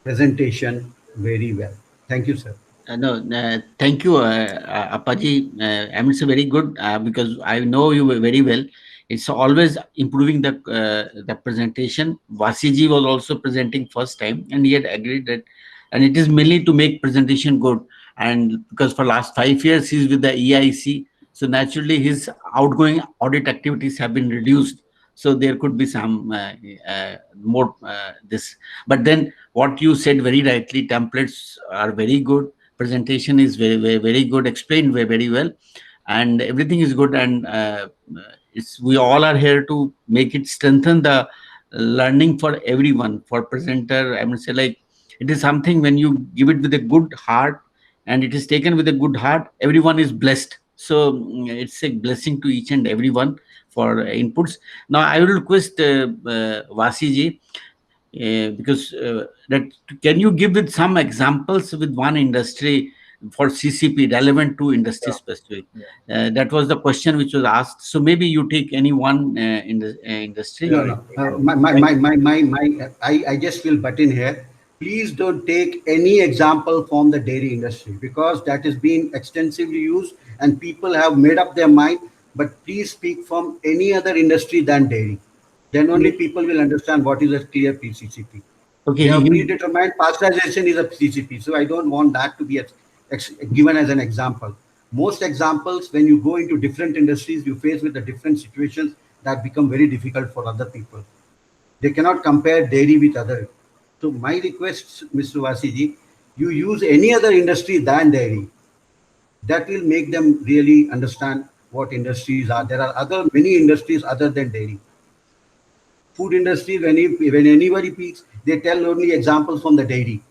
presentation very well. Thank you, sir. No, thank you, Appaji. I mean, it's very good because I know you very well. It's always improving the presentation. Vasiji was also presenting first time, and he had agreed that, and it is mainly to make presentation good. And because for last 5 years he's with the EIC, so naturally his outgoing audit activities have been reduced. So there could be some more this. But then what you said very rightly, templates are very good. Presentation is very good, explained very well, and everything is good. And we all are here to make it strengthen the learning for everyone. For presenter, I would say, like, it is something when you give it with a good heart and it is taken with a good heart, everyone is blessed. So it's a blessing to each and everyone for inputs. Now I will request Vasiji, because that can you give with some examples with one industry for CCP relevant to industry specific? That was the question which was asked. So maybe you take any one in the industry. No. I just will butt in here. Please don't take any example from the dairy industry, because that is being extensively used and people have made up their mind. But please speak from any other industry than dairy. Then only people will understand what is a clear PCCP. Okay, They have predetermined pasteurization is a PCCP. So I don't want that to be given as an example. Most examples, when you go into different industries, you face with the different situations that become very difficult for other people. They cannot compare dairy with other. So my request, Mr. Vasiji, you use any other industry than dairy. That will make them really understand what industries are. There are many industries other than dairy. Food industry, when anybody speaks, they tell only examples from the dairy.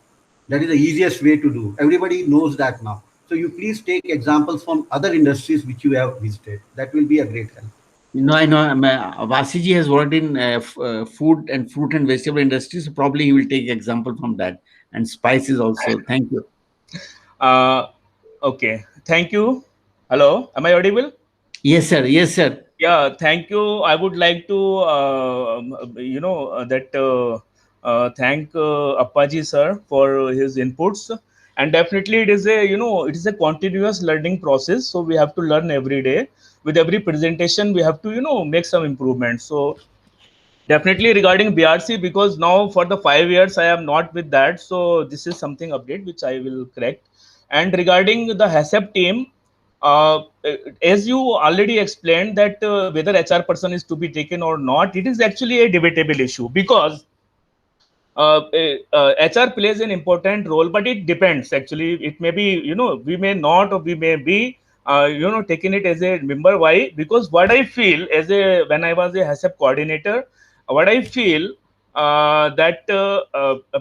That is the easiest way to do. Everybody knows that now. So you please take examples from other industries which you have visited. That will be a great help. No, I know. Vasiji has worked in food and fruit and vegetable industry, so probably he will take example from that, and spices also. Thank you. Okay. Thank you. Hello. Am I audible? Yes, sir. Yes, sir. Yeah. Thank you. I would like to, thank Appaji sir for his inputs. And definitely it is a continuous learning process. So we have to learn every day. With every presentation, we have to, make some improvements. So definitely regarding BRC, because now for the 5 years I am not with that. So this is something update which I will correct. And regarding the HACCP team, as you already explained that whether HR person is to be taken or not, it is actually a debatable issue, because HR plays an important role, but it depends. Actually, it may be, we may not, or we may be, taking it as a member. Why? Because what I feel when I was a HACCP coordinator, what I feel that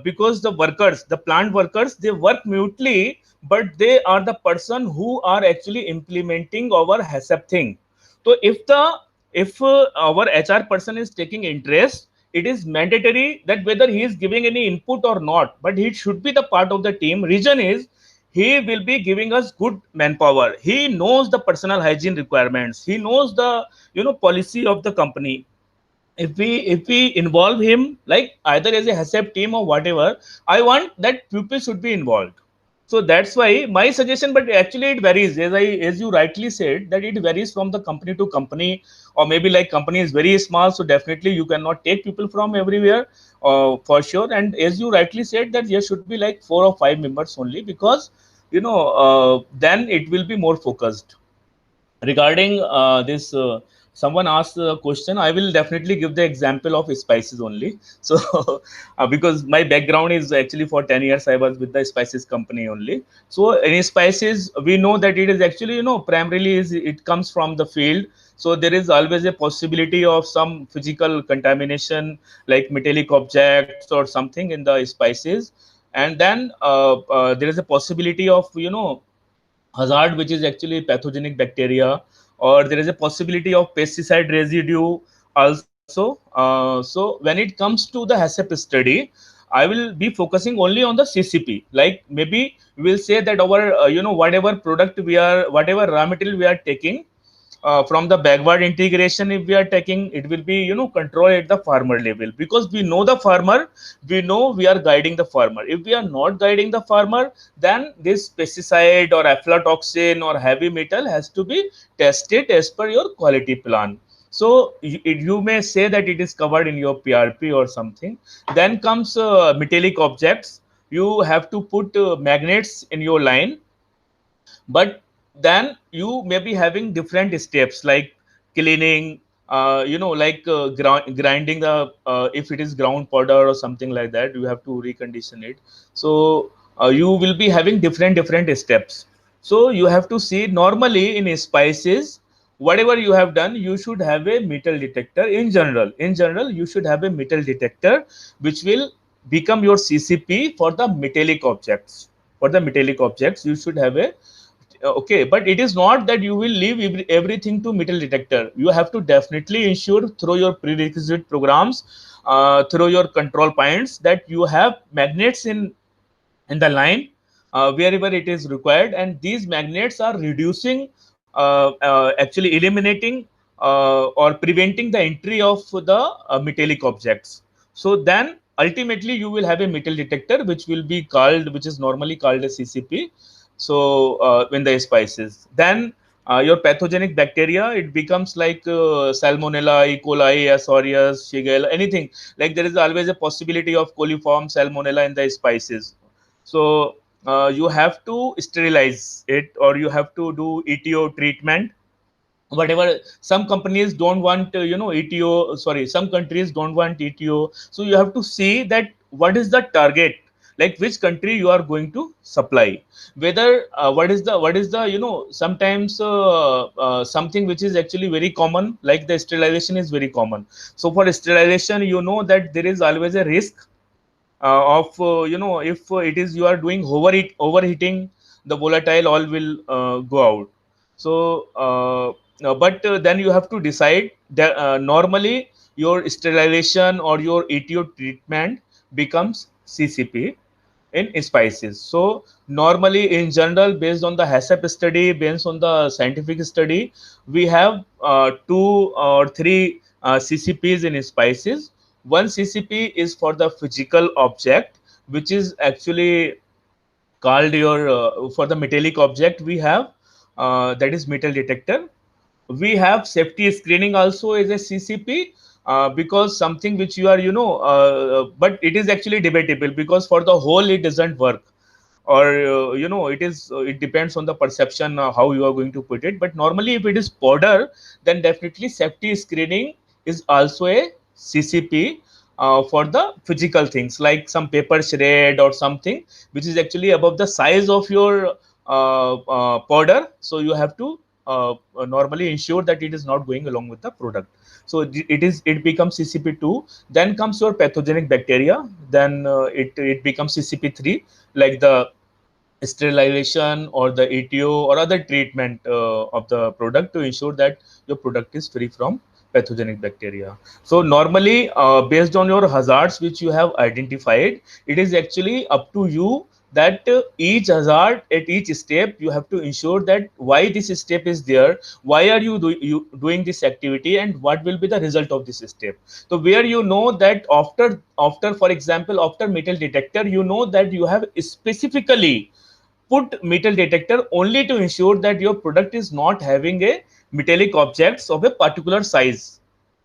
because the plant workers, they work mutely, but they are the person who are actually implementing our HACCP thing. So if our HR person is taking interest, it is mandatory that whether he is giving any input or not, but he should be the part of the team. Reason is, he will be giving us good manpower. He knows the personal hygiene requirements. He knows the policy of the company. If we involve him, like either as a HACCP team or whatever, I want that people should be involved. So that's why my suggestion, but actually it varies, as you rightly said, that it varies from the company to company, or maybe like company is very small, so definitely you cannot take people from everywhere, for sure. And as you rightly said, that there should be like 4 or 5 members only, because then it will be more focused. Regarding this, someone asked a question. I will definitely give the example of spices only. So because my background is actually for 10 years I was with the spices company only. So in spices we know that it is actually, primarily is it comes from the field. So there is always a possibility of some physical contamination like metallic objects or something in the spices. And then there is a possibility of, hazard, which is actually pathogenic bacteria, or there is a possibility of pesticide residue also. So when it comes to the HACCP study, I will be focusing only on the CCP. Like maybe we will say that our whatever product we are, whatever raw material we are taking, from the backward integration, if we are taking, it will be, control at the farmer level, because we know the farmer, we know we are guiding the farmer. If we are not guiding the farmer, then this pesticide or aflatoxin or heavy metal has to be tested as per your quality plan. So you may say that it is covered in your PRP or something. Then comes metallic objects. You have to put magnets in your line, but then you may be having different steps like cleaning, like grinding the, if it is ground powder or something like that, you have to recondition it. So you will be having different steps. So you have to see, normally in spices, whatever you have done, you should have a metal detector. In general you should have a metal detector which will become your CCP for the metallic objects. For the metallic objects you should have a, okay, but it is not that you will leave everything to metal detector. You have to definitely ensure through your prerequisite programs, through your control points, that you have magnets in the line wherever it is required, and these magnets are reducing, actually eliminating or preventing the entry of the metallic objects. So then ultimately you will have a metal detector which will be called, which is normally called a CCP. So in the spices, then your pathogenic bacteria, it becomes like salmonella, E. coli, asorius, shigella, anything. Like there is always a possibility of coliform salmonella in the spices. So you have to sterilize it, or you have to do ETO treatment. Whatever, some companies don't want, ETO, sorry, some countries don't want ETO. So you have to see that what is the target, like which country you are going to supply, whether what is the, sometimes something which is actually very common, like the sterilization is very common. So for sterilization, you know that there is always a risk of, if it is you are doing overheating, the volatile oil will go out. So but then you have to decide that normally your sterilization or your ETO treatment becomes CCP in spices. So normally in general, based on the HACCP study, based on the scientific study, we have two or three CCPs in spices. One CCP is for the physical object, which is actually called your, for the metallic object we have, that is metal detector. We have safety screening also as a CCP, because something which you are, but it is actually debatable, because for the whole it doesn't work, or it is, it depends on the perception, how you are going to put it. But normally if it is powder, then definitely safety screening is also a CCP for the physical things, like some paper shred or something which is actually above the size of your powder. So you have to normally ensure that it is not going along with the product. So it becomes CCP2. Then comes your pathogenic bacteria. Then it becomes CCP3, like the sterilization or the ETO or other treatment of the product, to ensure that your product is free from pathogenic bacteria. So normally, based on your hazards which you have identified, it is actually up to you that each hazard at each step you have to ensure that why this step is there, why are you doing this activity, and what will be the result of this step. So where you know that after for example, after metal detector, you know that you have specifically put metal detector only to ensure that your product is not having a metallic objects of a particular size,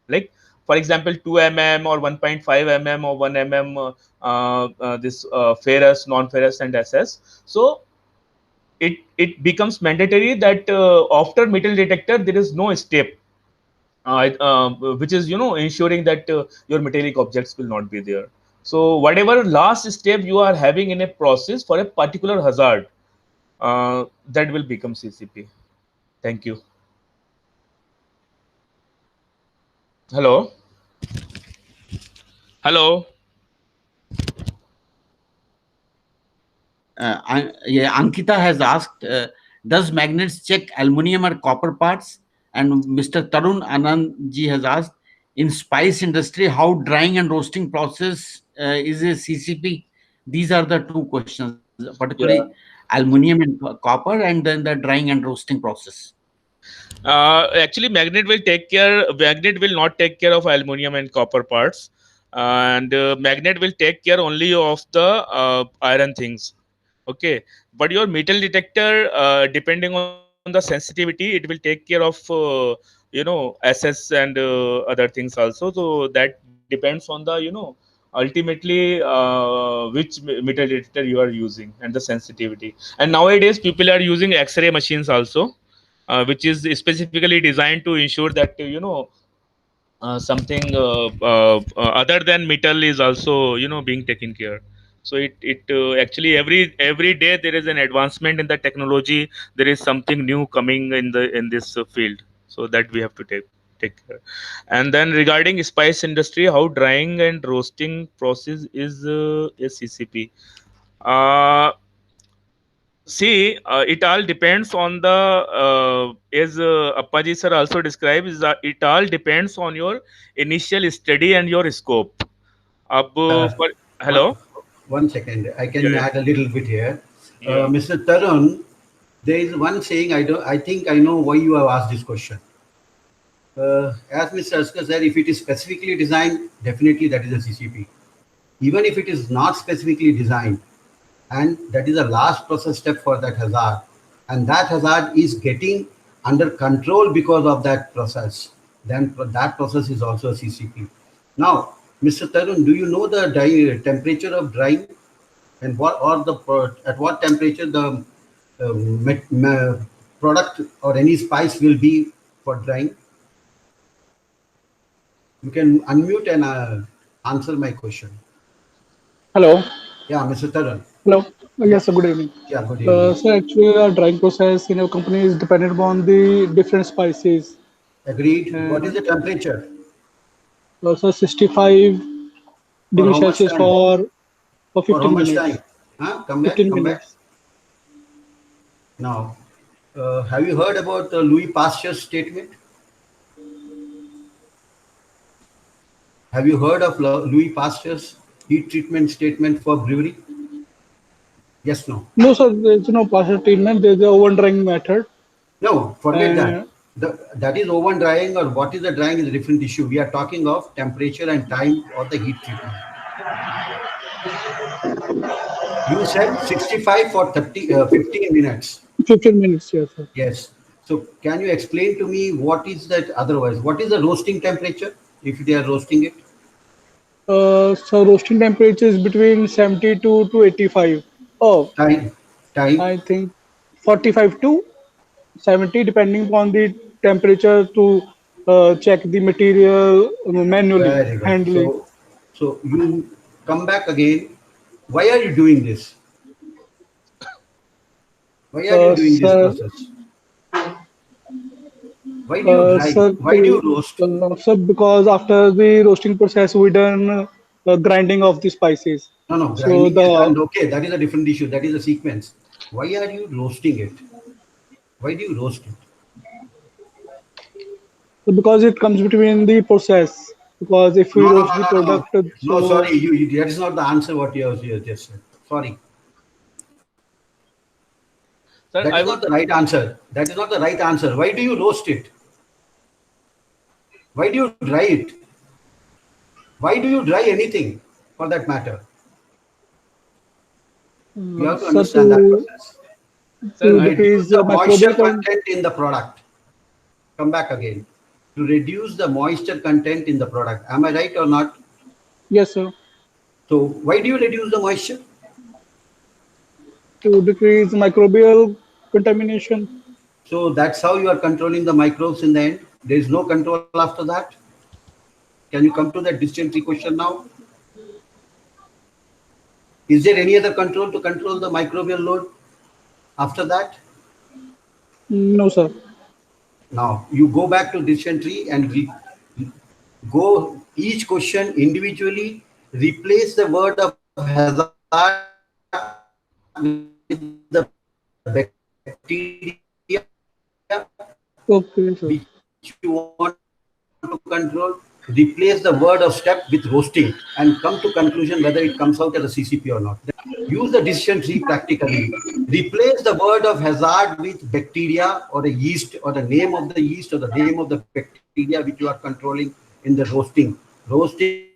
like for example 2 mm or 1.5 mm or 1 mm, this ferrous, non-ferrous and SS. So it becomes mandatory that after metal detector there is no step which is ensuring that your metallic objects will not be there. So whatever last step you are having in a process for a particular hazard, that will become CCP. Thank you. Hello. Hello. Yeah, Ankita has asked, does magnets check aluminum or copper parts? And Mr. Tarun Anand ji has asked, in spice industry, how drying and roasting process is a CCP? These are the two questions, particularly Yeah. aluminum and copper, and then the drying and roasting process. Actually, magnet will not take care of aluminum and copper parts, and magnet will take care only of the iron things. Okay, but your metal detector, depending on the sensitivity, it will take care of SS and other things also. So that depends on the ultimately which metal detector you are using and the sensitivity. And nowadays people are using X-ray machines also, which is specifically designed to ensure that something other than metal is also being taken care. So it actually every day there is an advancement in the technology. There is something new coming in this field, so that we have to take care. And then regarding spice industry, how drying and roasting process is CCP. uh, See, it all depends on the as Appaji sir also describes, is that it all depends on your initial study and your scope. Uh, For one, hello, 1 second, I yeah, can add a little bit here. yeah. Mr. Tarun, there is one saying I don't. I think I know why you have asked this question. As Mr. Askar said, if it is specifically designed, definitely that is a CCP. Even if it is not specifically designed, and that is the last process step for that hazard, and that hazard is getting under control because of that process, then that process is also a CCP. Now, Mr. Tarun, do you know the temperature of drying, and at what temperature the product or any spice will be for drying? You can unmute and answer my question. Hello. Yeah, Mr. Tarun. Hello. Yeah, Yes, sir, good evening. yeah. Good evening. So actually, our drying process in our company is dependent upon the different spices. Agreed. What is And the temperature? so 65 For degree how much Celsius time? for For how 15 much minutes. time? Huh? Come back. 15 Come back. minutes. Now, have you heard about Louis Pasteur's statement? Have you heard of Louis Pasteur's heat treatment statement for brewery? Yes, no. No, sir, there's no partial treatment. There's the oven drying method. No, forget that. And That is oven drying, or what is the drying is a different issue. We are talking of temperature and time of the heat treatment. You said 65 for 15 minutes. 15 minutes, yes, sir. Yes. So can you explain to me what is that otherwise? What is the roasting temperature if they are roasting it? So roasting temperature is between 72 to 85. Oh, Time, time. I think 45 to 70 depending upon the temperature to check the material manually Very good. handling. So you come back again. Why are you doing this? Why are you doing this Sir, process? Why do you dry? sir, Why do you roast? sir, because after the roasting process we done grinding of the spices, No, no, so grinding is the done. Okay, that is a different issue. That is a sequence. Why are you roasting it? Why do you roast it? because it comes between the process, because if we No, no, roast no, the no, no. product, No, so sorry. That is not the answer what you just said. Sorry. Sir, That I is would. not the right answer. That is not the right answer. Why do you roast it? Why do you dry it? Why do you dry anything for that matter? You have to sir, understand that process. Sir, to To I reduce decrease the moisture microbial content in the product. Come back again. To reduce the moisture content in the product. Am I right or not? yes, sir, So why do you reduce the moisture? to decrease microbial contamination. So that's how you are controlling the microbes in the end. There is no control after that. Can you come to that dysentery question now? Is there any other control to control the microbial load after that? No, sir. Now you go back to dysentery and go each question individually, replace the word of hazard with the bacteria Okay, sir. which you want to control, replace the word of step with roasting and come to conclusion whether it comes out as a CCP or not. Use the decision tree practically. Replace the word of hazard with bacteria or a yeast or the name of the yeast or the name of the bacteria which you are controlling in the roasting. Roasting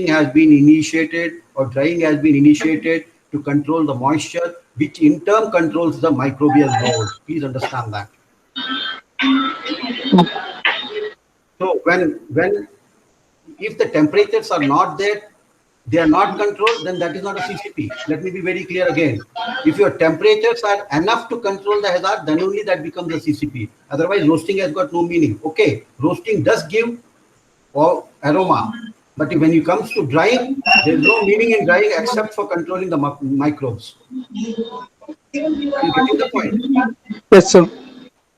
has been initiated or drying has been initiated to control the moisture, which in turn controls the microbial load. Please understand that. So if the temperatures are not there, they are not controlled, then that is not a CCP. Let me be very clear again. If your temperatures are enough to control the hazard, then only that becomes a CCP. Otherwise, roasting has got no meaning. Okay, roasting does give aroma, but when it comes to drying, there is no meaning in drying except for controlling the microbes. Are you getting the point? Yes, sir.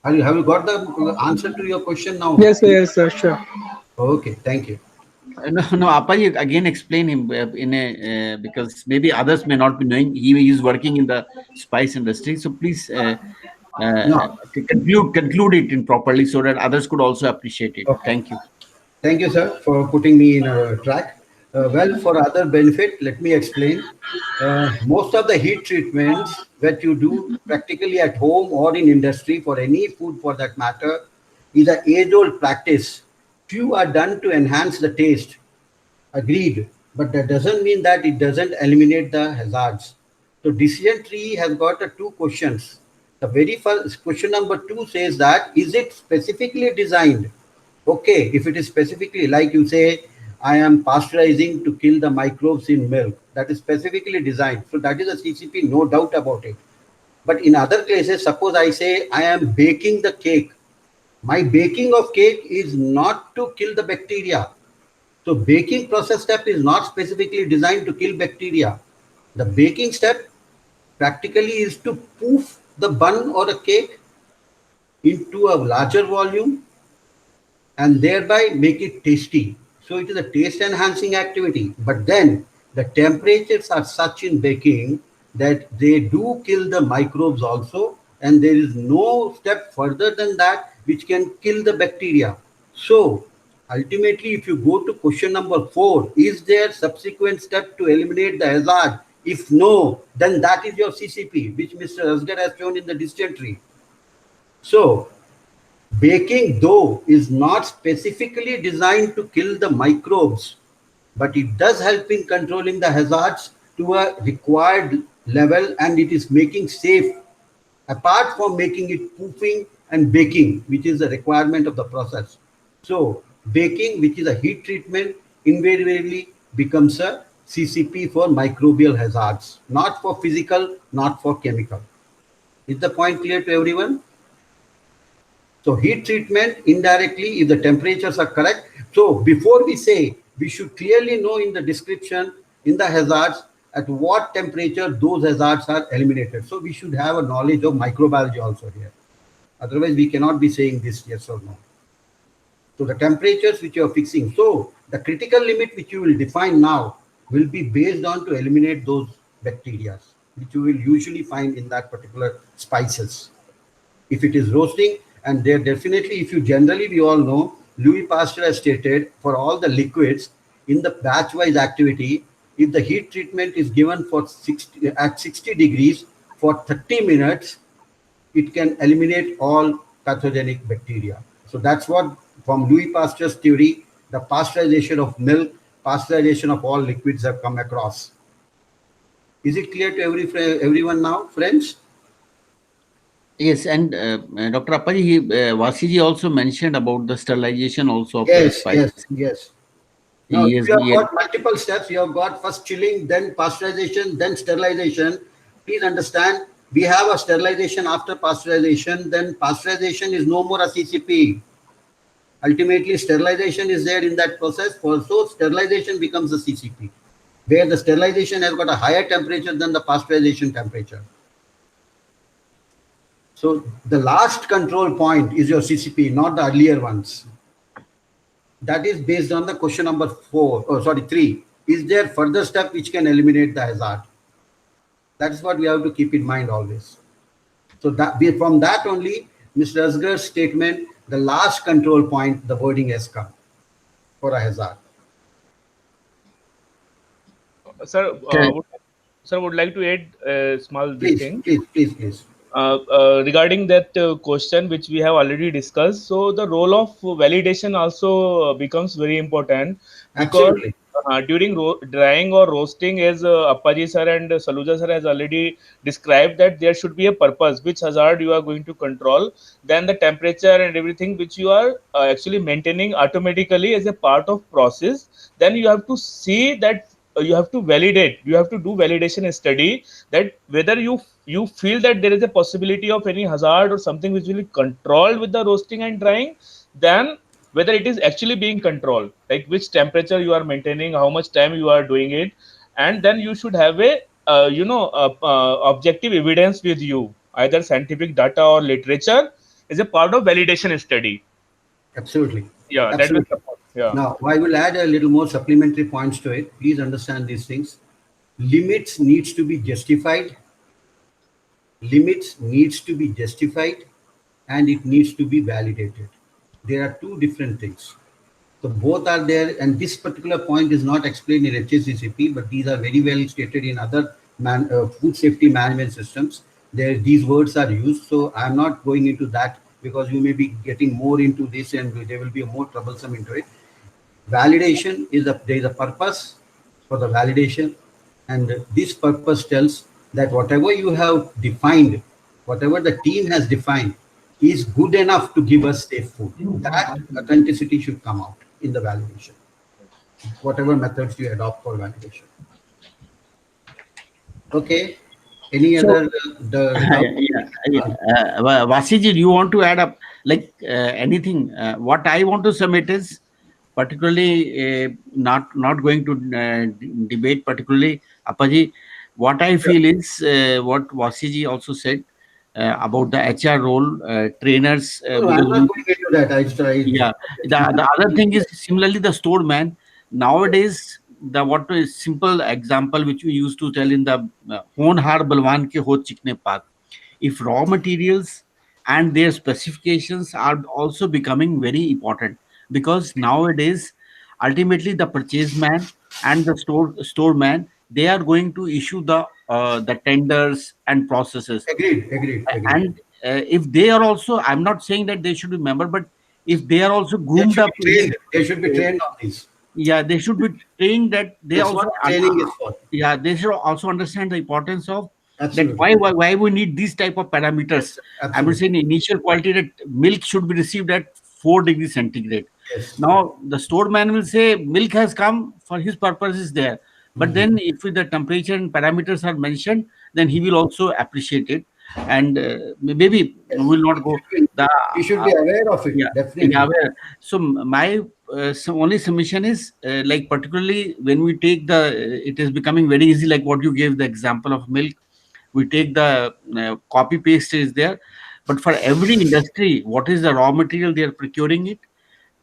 Have you got the answer to your question now? Yes, sir. Sure. Okay, thank you. No, Appaji, again explain him in a because maybe others may not be knowing. He is working in the spice industry, so please No. conclude it in properly so that others could also appreciate it. Okay. Thank you. Thank you, sir, for putting me in a track. Well, for other benefit, let me explain. Most of the heat treatments that you do practically at home or in industry for any food for that matter is an age-old practice. Few are done to enhance the taste. Agreed. But that doesn't mean that it doesn't eliminate the hazards. So decision tree has got two questions. The very first question number 2 says that is it specifically designed? Okay, if it is specifically like you say, I am pasteurizing to kill the microbes in milk. That is specifically designed. So that is a CCP, no doubt about it. But in other cases, suppose I say I am baking the cake. My baking of cake is not to kill the bacteria. So baking process step is not specifically designed to kill bacteria. The baking step practically is to poof the bun or a cake into a larger volume and thereby make it tasty. So it is a taste enhancing activity. But then the temperatures are such in baking that they do kill the microbes also, and there is no step further than that which can kill the bacteria. So ultimately, if you go to question number 4, is there subsequent step to eliminate the hazard? If no, then that is your CCP, which Mr. Asgar has shown in the dysentery. So baking dough is not specifically designed to kill the microbes, but it does help in controlling the hazards to a required level, and it is making safe apart from making it poofing and baking, which is the requirement of the process. So baking, which is a heat treatment, invariably becomes a CCP for microbial hazards, not for physical, not for chemical. Is the point clear to everyone? So heat treatment indirectly, if the temperatures are correct. So before we say, we should clearly know in the description, in the hazards, at what temperature those hazards are eliminated. So we should have a knowledge of microbiology also here. Otherwise, we cannot be saying this yes or no. So the temperatures which you are fixing. So the critical limit which you will define now will be based on to eliminate those bacteria, which you will usually find in that particular spices. If it is roasting, and there definitely, if you generally, we all know, Louis Pasteur has stated for all the liquids in the batch-wise activity, if the heat treatment is given for 60 degrees for 30 minutes, it can eliminate all pathogenic bacteria. So that's what, from Louis Pasteur's theory, the pasteurization of milk, pasteurization of all liquids have come across. Is it clear to everyone now, friends? Yes, and Dr. Appaji, Vasiji also mentioned about the sterilization also of the Yes, spices. yes. Now, Yes, you have got multiple steps. You have got first chilling, then pasteurization, then sterilization. Please understand, we have a sterilization after pasteurization, then pasteurization is no more a CCP. Ultimately, sterilization is there in that process. So sterilization becomes a CCP, where the sterilization has got a higher temperature than the pasteurization temperature. So the last control point is your CCP, not the earlier ones. That is based on the question number 3. Is there further step which can eliminate the hazard? That's what we have to keep in mind always. So that from that only, Mr. Asgar's statement, the last control point, the wording has come for a hazard. Sir, Okay. would like to add a small Please, thing. please. Regarding that question which we have already discussed, so the role of validation also becomes very important, because Absolutely. during drying or roasting, as Appaji sir and Saluja sir has already described, that there should be a purpose, which hazard you are going to control, then the temperature and everything which you are actually maintaining automatically as a part of process. Then you have to see that you have to validate, you have to do validation study, that whether you feel that there is a possibility of any hazard or something which will be controlled with the roasting and drying, then whether it is actually being controlled, like which temperature you are maintaining, how much time you are doing it, and then you should have a objective evidence with you, either scientific data or literature, is a part of validation study. Absolutely. Yeah, that will Absolutely. support. Yeah. Now, I will add a little more supplementary points to it. Please understand these things. Limits needs to be justified. Limits needs to be justified, and it needs to be validated. There are two different things. So both are there, and this particular point is not explained in HACCP, but these are very well stated in other food safety management systems. There, these words are used. So I'm not going into that, because you may be getting more into this, and there will be a more troublesome into it. Validation is there is a purpose for the validation, and this purpose tells that whatever you have defined, whatever the team has defined, is good enough to give us safe food. That authenticity should come out in the validation, whatever methods you adopt for validation. Okay. Any So- other Vasiji, do you want to add up anything? What I want to submit is particularly not going to debate particularly Appaji. What I feel is what Vasiji also said about the HR role, trainers. No, I'm not going into that. Yeah, the other thing is similarly the store man. Nowadays, the what is simple example which we used to tell in the honhar balwan ke ho chikne paak. If raw materials and their specifications are also becoming very important, because nowadays ultimately the purchase man and the store man, they are going to issue the tenders and processes. Agreed. And if they are also, I'm not saying that they should be member, but if they are also They groomed should up, be trained. They should be trained on this. yeah, they should be trained that they That's also what training is for. yeah, they should also understand the importance of Absolutely. that why we need these type of parameters. I would say in initial quality that milk should be received at 4 degrees centigrade. Yes. Now the store man will say milk has come for his purpose is there, but then if the temperature and parameters are mentioned, then he will also appreciate it, and maybe we will not go the You should be aware of it. yeah, Definitely. yeah, aware. So my only submission is like particularly when we take it is becoming very easy, like what you gave the example of milk. We take the copy paste is there, but for every industry, what is the raw material they are procuring it,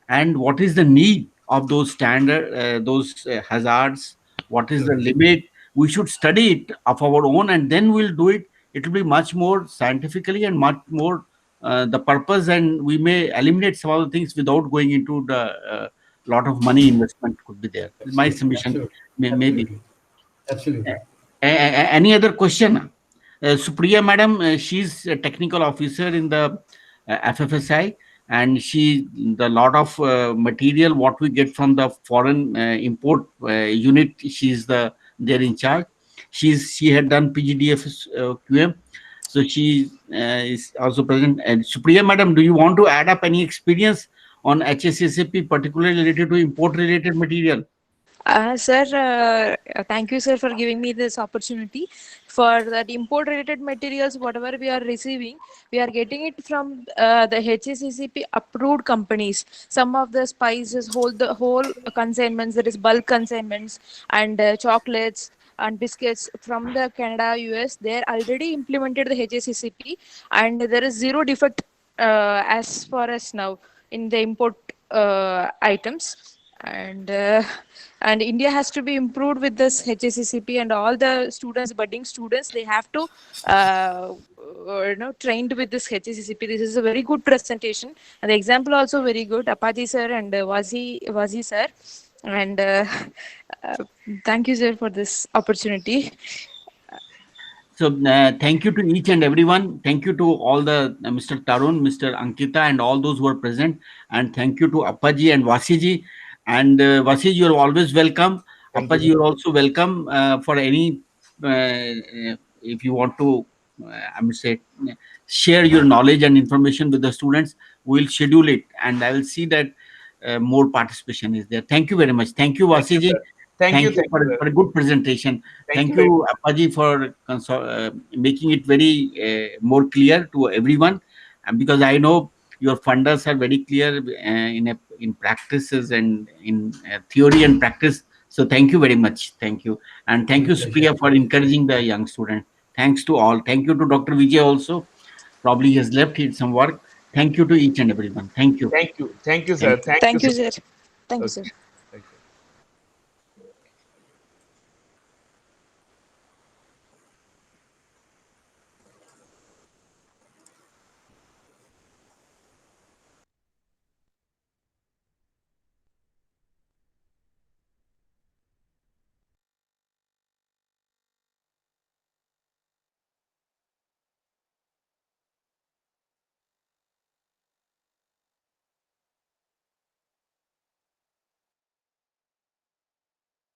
and what is the need of those standard those hazards, what is the limit, we should study it of our own, and then we'll do it. It will be much more scientifically and much more the purpose, and we may eliminate some of the things without going into the lot of money investment could be there. My submission maybe. Absolutely. Any other question? Supriya madam, she's a technical officer in the FFSI, and the lot of material what we get from the foreign import unit, she's there in charge. She had done PGDF QM, so she is also present. And Supriya madam, do you want to add up any experience on HACCP, particularly related to import related material? Sir, thank you, sir, for giving me this opportunity. For that import related materials, whatever we are receiving, we are getting it from the HACCP approved companies. Some of the spices hold the whole consignments, that is bulk consignments, and chocolates and biscuits from the Canada, US. They already implemented the HACCP, and there is zero defect as far as now in the import items. And India has to be improved with this HACCP, and all the students, budding students, they have to trained with this HACCP. This is a very good presentation, and the example also very good. Apaji sir and Wazi sir, and uh, thank you sir for this opportunity. So thank you to each and everyone. Thank you to all the Mr. Tarun, Mr. Ankita, and all those who are present. And thank you to Appaji and Vasiji. And Vasiji, you're always welcome. Thank Appaji, you. you're also welcome for any, if you want to, I would say, share your knowledge and information with the students. We'll schedule it, and I will see that more participation is there. Thank you very much. Thank you, Thank you, Vasiji. sir. Thank you, For a good presentation. Thank very you, Appaji, for making it very more clear to everyone. And because I know your funders are very clear in practices and in theory and practice. So thank you very much. Thank you. And thank My you, pleasure. Supriya, for encouraging the young student. Thanks to all. Thank you to Dr. Vijay also. Probably he has left, he did some work. Thank you to each and everyone. Thank you. Thank you. Thank you, Thank sir. you. Thank you Thank so you sir. Thank you much. sir.